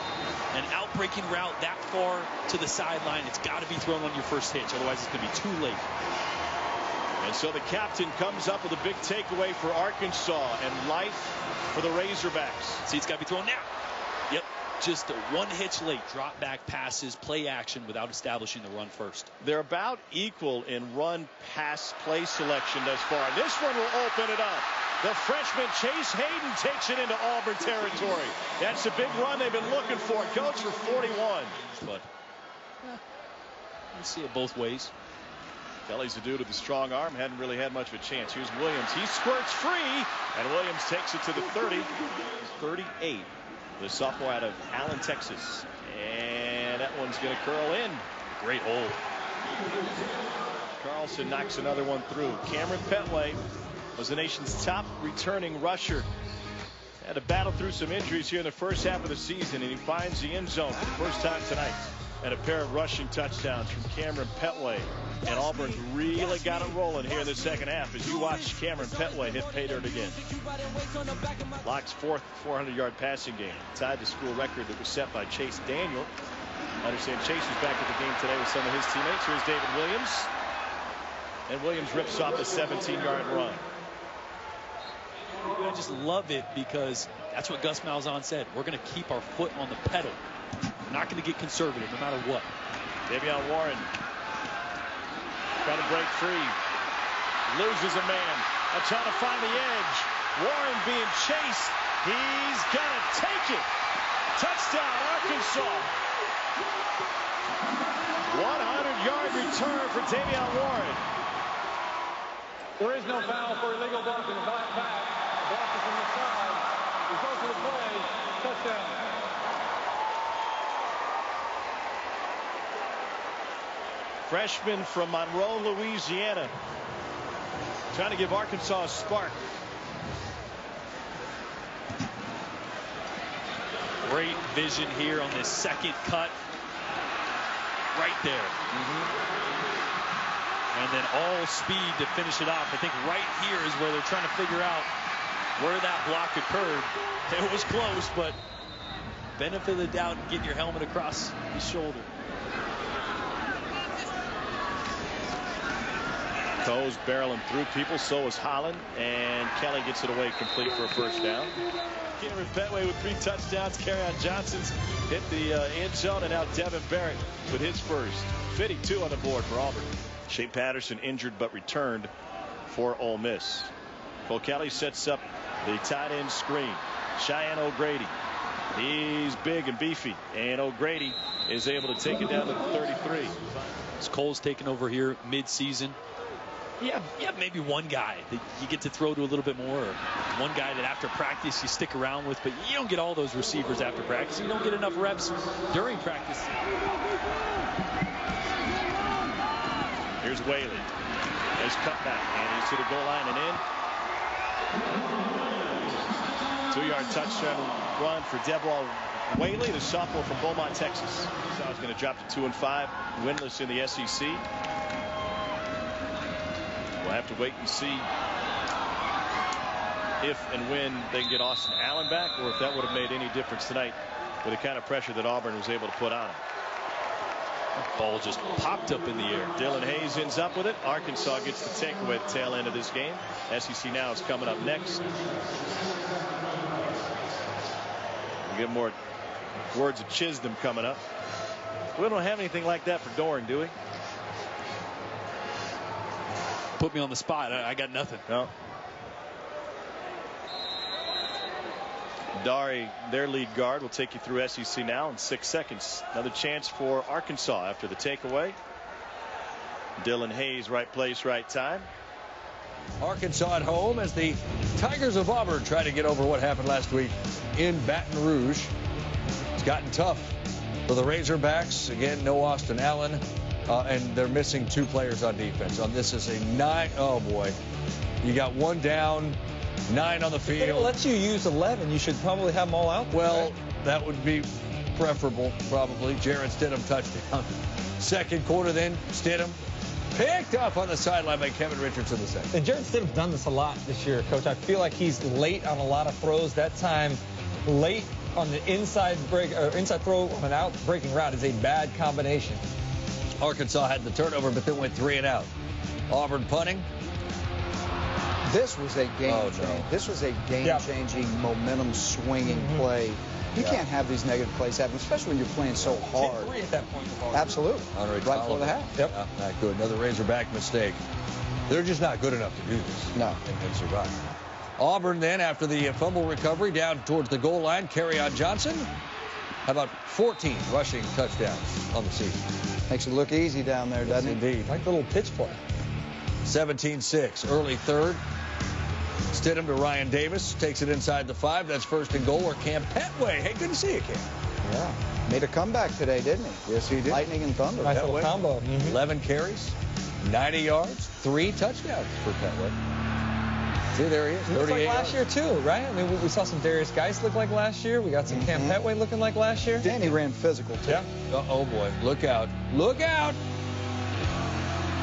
An out-breaking route that far to the sideline, it's got to be thrown on your first hitch. Otherwise, it's going to be too late. And so the captain comes up with a big takeaway for Arkansas and life for the Razorbacks. See, it's got to be thrown now. Yep. Just a 1 hitch late. Drop back passes, play action without establishing the run first. They're about equal in run pass play selection thus far. And this one will open it up. The freshman Chase Hayden takes it into Auburn territory. That's a big run they've been looking for. It goes for 41. But you see it both ways. Kelly's a dude with a strong arm. Hadn't really had much of a chance. Here's Williams. He squirts free. And Williams takes it to the 30. 38. The sophomore out of Allen, Texas. And that one's going to curl in. Great hold. Carlson knocks another one through. Cameron Petway was the nation's top returning rusher Had to battle through some injuries here in the first half of the season, and he finds the end zone for the first time tonight. And a pair of rushing touchdowns from Cameron Petway. And Auburn really got it rolling here in the second half as you watch Cameron Petway hit pay dirt again. Locke's fourth 400-yard passing game. Tied the school record that was set by Chase Daniel. I understand Chase is back at the game today with some of his teammates. Here's David Williams. And Williams rips off a 17-yard run. I just love it because that's what Gus Malzahn said. We're going to keep our foot on the pedal. We're not going to get conservative no matter what. Davion Warren trying to break free. Loses a man. Trying to find the edge. Warren being chased. He's going to take it. Touchdown, Arkansas. 100-yard return for Davion Warren. There is no foul for illegal blocking. Back. Block is from the side. He goes to the play. Touchdown. Freshman from Monroe, Louisiana. Trying to give Arkansas a spark. Great vision here on this second cut. Right there. And then all speed to finish it off. I think right here is where they're trying to figure out where that block occurred. It was close, but benefit of the doubt and getting your helmet across the shoulder. Coe's barreling through people. So is Holland. And Kelly gets it away complete for a first down. Cameron Petway with 3 touchdowns. Kerryon Johnson's hit the end zone. And now Devin Barrett with his first. 52 on the board for Auburn. Shea Patterson injured but returned for Ole Miss. Cole Kelly sets up the tight end screen. Cheyenne O'Grady. He's big and beefy. And O'Grady is able to take it down to the 33. As Cole's taken over here mid-season. Yeah, maybe one guy that you get to throw to a little bit more, or one guy that after practice you stick around with, but you don't get all those receivers after practice. You don't get enough reps during practice. Here's Whaley. Nice cutback, and he's to the goal line and in. 2-yard touchdown run for Devwall Whaley, the sophomore from Beaumont, Texas. So he's going to drop to 2-5, winless in the SEC. We'll have to wait and see if and when they can get Austin Allen back, or if that would have made any difference tonight with the kind of pressure that Auburn was able to put on him. Ball just popped up in the air. Dylan Hayes ends up with it. Arkansas gets the takeaway at the tail end of this game. SEC Now is coming up next. We'll get more words of Chisholm coming up. We don't have anything like that for Doring, do we? Put me on the spot. I got nothing. No. Dari, their lead guard, will take you through SEC Now in 6 seconds. Another chance for Arkansas after the takeaway. Dylan Hayes, right place, right time. Arkansas at home as the Tigers of Auburn try to get over what happened last week in Baton Rouge. It's gotten tough for the Razorbacks. Again, no Austin Allen. And they're missing 2 players on defense. This is a 9. Oh, boy. You got 1 down, 9 on the field. If it lets you use 11, you should probably have them all out there. Well, right? That would be preferable, probably. Jared Stidham touchdown. Second quarter then, Stidham picked up on the sideline by Kevin Richardson the second. And Jared Stidham's done this a lot this year, Coach. I feel like he's late on a lot of throws. That time, late on the inside break or inside throw on an out breaking route is a bad combination. Arkansas had the turnover, but then went 3 and out. Auburn punting. This was a game-changing. This was a game-changing, momentum-swinging play. You can't have these negative plays happen, especially when you're playing so hard. 3 at that point. Absolutely. Right before the half. Yep. Not good. Another Razorback mistake. They're just not good enough to do this. No. And survive. Auburn then, after the fumble recovery, down towards the goal line. Kerryon Johnson. How about 14 rushing touchdowns on the season? Makes it look easy down there, doesn't it? Indeed. Like the little pitch play. 17-6. Early third. Stidham to Ryan Davis. Takes it inside the 5. That's first and goal. Or Cam Petway. Hey, good to see you, Cam. Yeah. Made a comeback today, didn't he? Yes, he did. Lightning and thunder. Nice little combo. 11 carries, 90 yards, 3 touchdowns for Petway. See, there he is. He looks like last year, too, right? I mean, we saw some Darius Geis look like last year. We got some Cam Petway looking like last year. And he ran physical, too. Yeah. Oh, boy. Look out. Look out.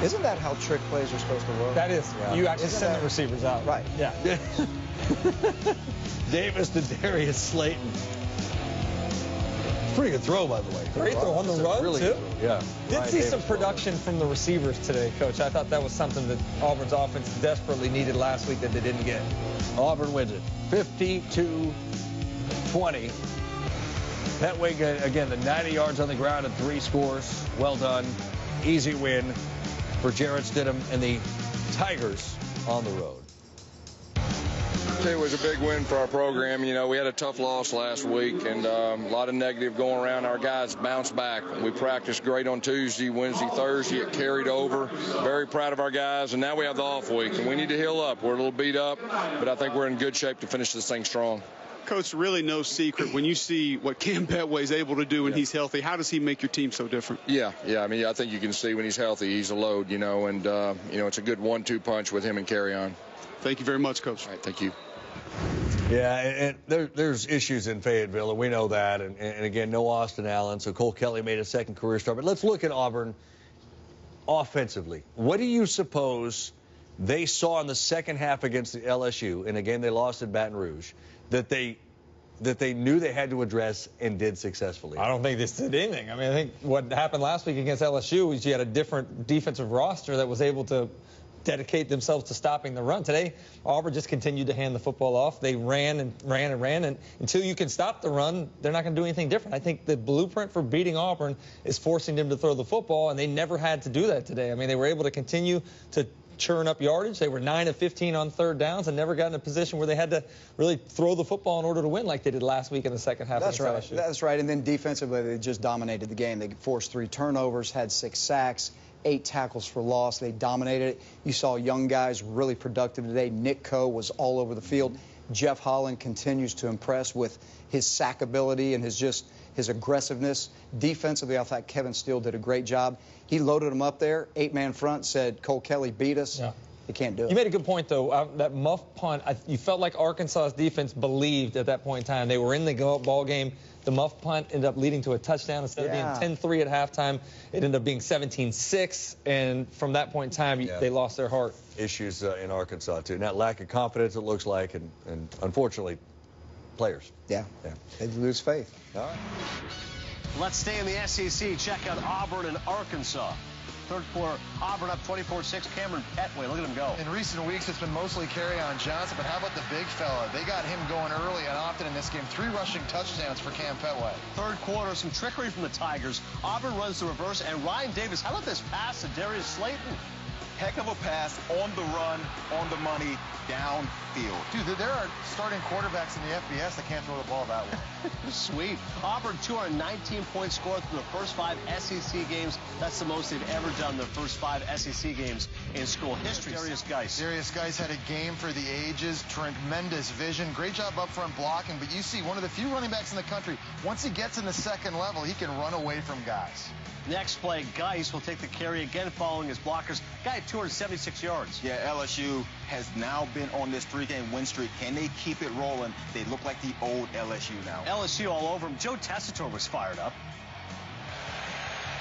Isn't that how trick plays are supposed to work? That is. Yeah. You actually send the receivers out. Right. Yeah. Davis to Darius Slayton. Pretty good throw, by the way. Great throw on the run, really too. Yeah. Did see some production from the receivers today, Coach. I thought that was something that Auburn's offense desperately needed last week that they didn't get. Auburn wins it, 52-20. Petway, again, the 90 yards on the ground and 3 scores. Well done. Easy win for Jarrett Stidham and the Tigers on the road. It was a big win for our program. You know, we had a tough loss last week and a lot of negative going around. Our guys bounced back. We practiced great on Tuesday, Wednesday, Thursday. It carried over. Very proud of our guys. And now we have the off week, and we need to heal up. We're a little beat up, but I think we're in good shape to finish this thing strong. Coach, really no secret when you see what Cam Petway is able to do when he's healthy. How does he make your team so different? Yeah. I mean, I think you can see when he's healthy, he's a load, you know, and, you know, it's a good 1-2 punch with him and carry on. Thank you very much, Coach. All right, thank you. Yeah, and there's issues in Fayetteville, and we know that. And again, no Austin Allen, so Cole Kelly made a second career start. But let's look at Auburn offensively. What do you suppose they saw in the second half against the LSU, in a game they lost at Baton Rouge, that they knew they had to address and did successfully? I don't think this did anything. I mean, I think what happened last week against LSU was you had a different defensive roster that was able to dedicate themselves to stopping the run. Today, Auburn just continued to hand the football off. They ran and ran and ran, and until you can stop the run, they're not going to do anything different. I think the blueprint for beating Auburn is forcing them to throw the football, and they never had to do that today. I mean, they were able to continue to churn up yardage. They were 9 of 15 on third downs and never got in a position where they had to really throw the football in order to win like they did last week in the second half. That's right. That's right. And then defensively, they just dominated the game. They forced 3 turnovers, had 6 sacks, 8 tackles for loss. They dominated it. You saw young guys really productive today. Nick Coe was all over the field. Jeff Holland continues to impress with his sack ability and his aggressiveness. Defensively, I thought Kevin Steele did a great job. He loaded them up there, 8-man front, said Cole Kelly beat us. Yeah. They can't do it. You made a good point, though. That muff punt, you felt like Arkansas's defense believed at that point in time. They were in the ball game. The muff punt ended up leading to a touchdown. Instead of being 10-3 at halftime, it ended up being 17-6. And from that point in time, they lost their heart. Issues in Arkansas, too. That lack of confidence, it looks like, and unfortunately, players. Yeah. They lose faith. All right. Let's stay in the SEC. Check out Auburn and Arkansas. Third quarter, Auburn up 24-6. Cameron Petway, look at him go. In recent weeks, it's been mostly Kerryon Johnson, but how about the big fella? They got him going early and often in this game. 3 rushing touchdowns for Cam Petway. Third quarter, some trickery from the Tigers. Auburn runs the reverse, and Ryan Davis, how about this pass to Darius Slayton? Heck of a pass, on the run, on the money, downfield. Dude, there are starting quarterbacks in the FBS that can't throw the ball that way. Sweet. Auburn, 219 points scored through the first 5 SEC games. That's the most they've ever done in their first 5 SEC games in school history. Darius Geis had a game for the ages, tremendous vision, great job up front blocking, but you see one of the few running backs in the country, once he gets in the second level, he can run away from guys. Next play, Geis will take the carry again following his blockers. Guy had 276 yards. Yeah, LSU has now been on this 3-game win streak. Can they keep it rolling? They look like the old LSU now. LSU all over him. Joe Tessitore was fired up.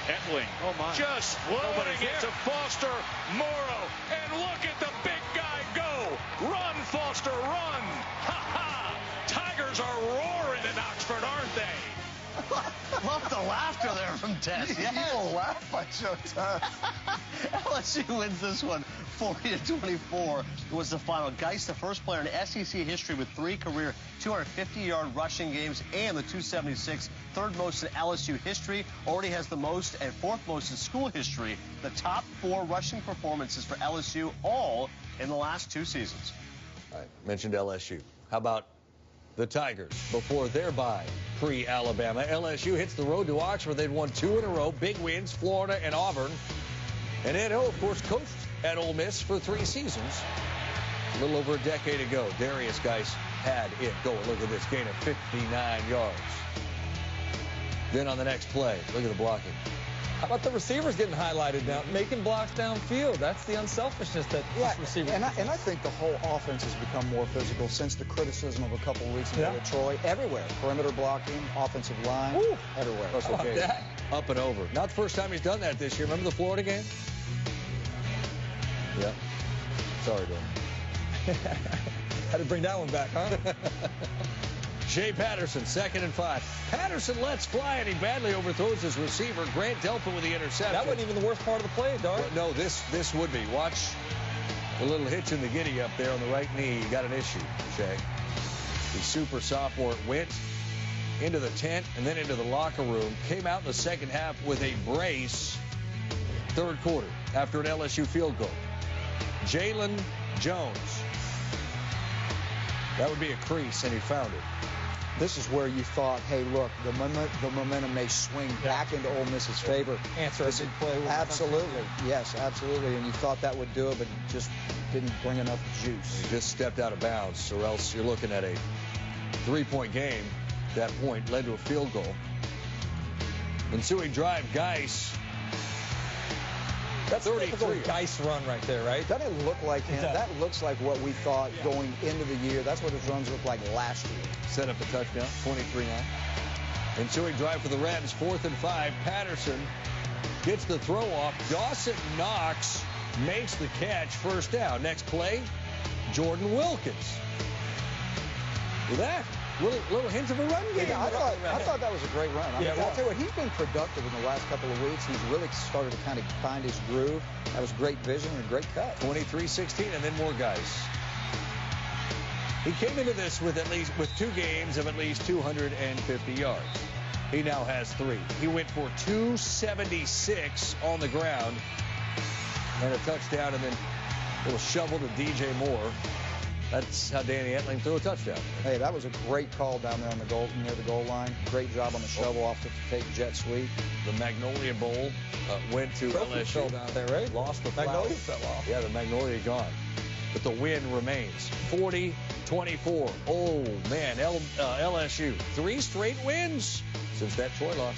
Etling just loading it to Foster Morrow. And look at the big guy go. Run, Foster, run. Ha-ha. Tigers are roaring in Oxford, aren't they? Love the laughter there from Tess. Evil laugh by Joe Tess. LSU wins this one 40-24. It was the final. Geis, the first player in SEC history with 3 career 250-yard rushing games and the 276, third most in LSU history. Already has the most and 4th most in school history. The top 4 rushing performances for LSU, all in the last 2 seasons. All right, mentioned LSU. How about the Tigers before their bye pre-Alabama? LSU hits the road to Oxford. They'd won 2 in a row, big wins, Florida and Auburn. And Ed O, of course, coached at Ole Miss for 3 seasons. A little over a decade ago, Darius Geis had it going. Look at this, gain of 59 yards. Then on the next play, look at the blocking. How about the receivers getting highlighted now, making blocks downfield? That's the unselfishness that receivers. And I think the whole offense has become more physical since the criticism of a couple of weeks ago with Troy. Everywhere, perimeter blocking, offensive line, everywhere. That's okay. That? Up and over. Not the first time he's done that this year. Remember the Florida game? Yeah. Sorry, Dwayne. Had to bring that one back, huh? Shea Patterson, 2nd and 5. Patterson lets fly, and he badly overthrows his receiver. Grant Delpit with the interception. That wasn't even the worst part of the play, Dart. Well, no, this would be. Watch the little hitch in the giddy up there on the right knee. You got an issue, Shea. The super sophomore went into the tent and then into the locker room. Came out in the second half with a brace. Third quarter after an LSU field goal. Jalen Jones. That would be a crease, and he found it. This is where you thought, hey, look, the momentum may swing back into Ole Miss's favor. Answer a big play. Absolutely. Yes, absolutely. And you thought that would do it, but it just didn't bring enough juice. He just stepped out of bounds, or else you're looking at a 3-point game. That point led to a field goal. Ensuing drive, Geis. That's a typical Geis run right there, right? Doesn't it look like him? That looks like what we thought going into the year. That's what his runs looked like last year. Set up a touchdown, 23-9. Ensuing drive for the Reds, 4th and 5. Patterson gets the throw off. Dawson Knox makes the catch, first down. Next play, Jordan Wilkins. With that, little hint of a run game. Yeah, I thought that was a great run. I'll tell you what, he's been productive in the last couple of weeks. He's really started to kind of find his groove. That was great vision and a great cut. 23-16, and then more guys. He came into this with 2 games of at least 250 yards. He now has 3. He went for 276 on the ground and a touchdown, and then a little shovel to DJ Moore. That's how Danny Etling threw a touchdown. Hey, that was a great call down there on the goal, near the goal line. Great job on the shovel off the take jet sweep. The Magnolia Bowl went to LSU. Fell down there, right? Lost the Magnolia fell off. Yeah, the Magnolia gone. But the win remains. 40-24. Oh, man, LSU. 3 straight wins since that Troy loss.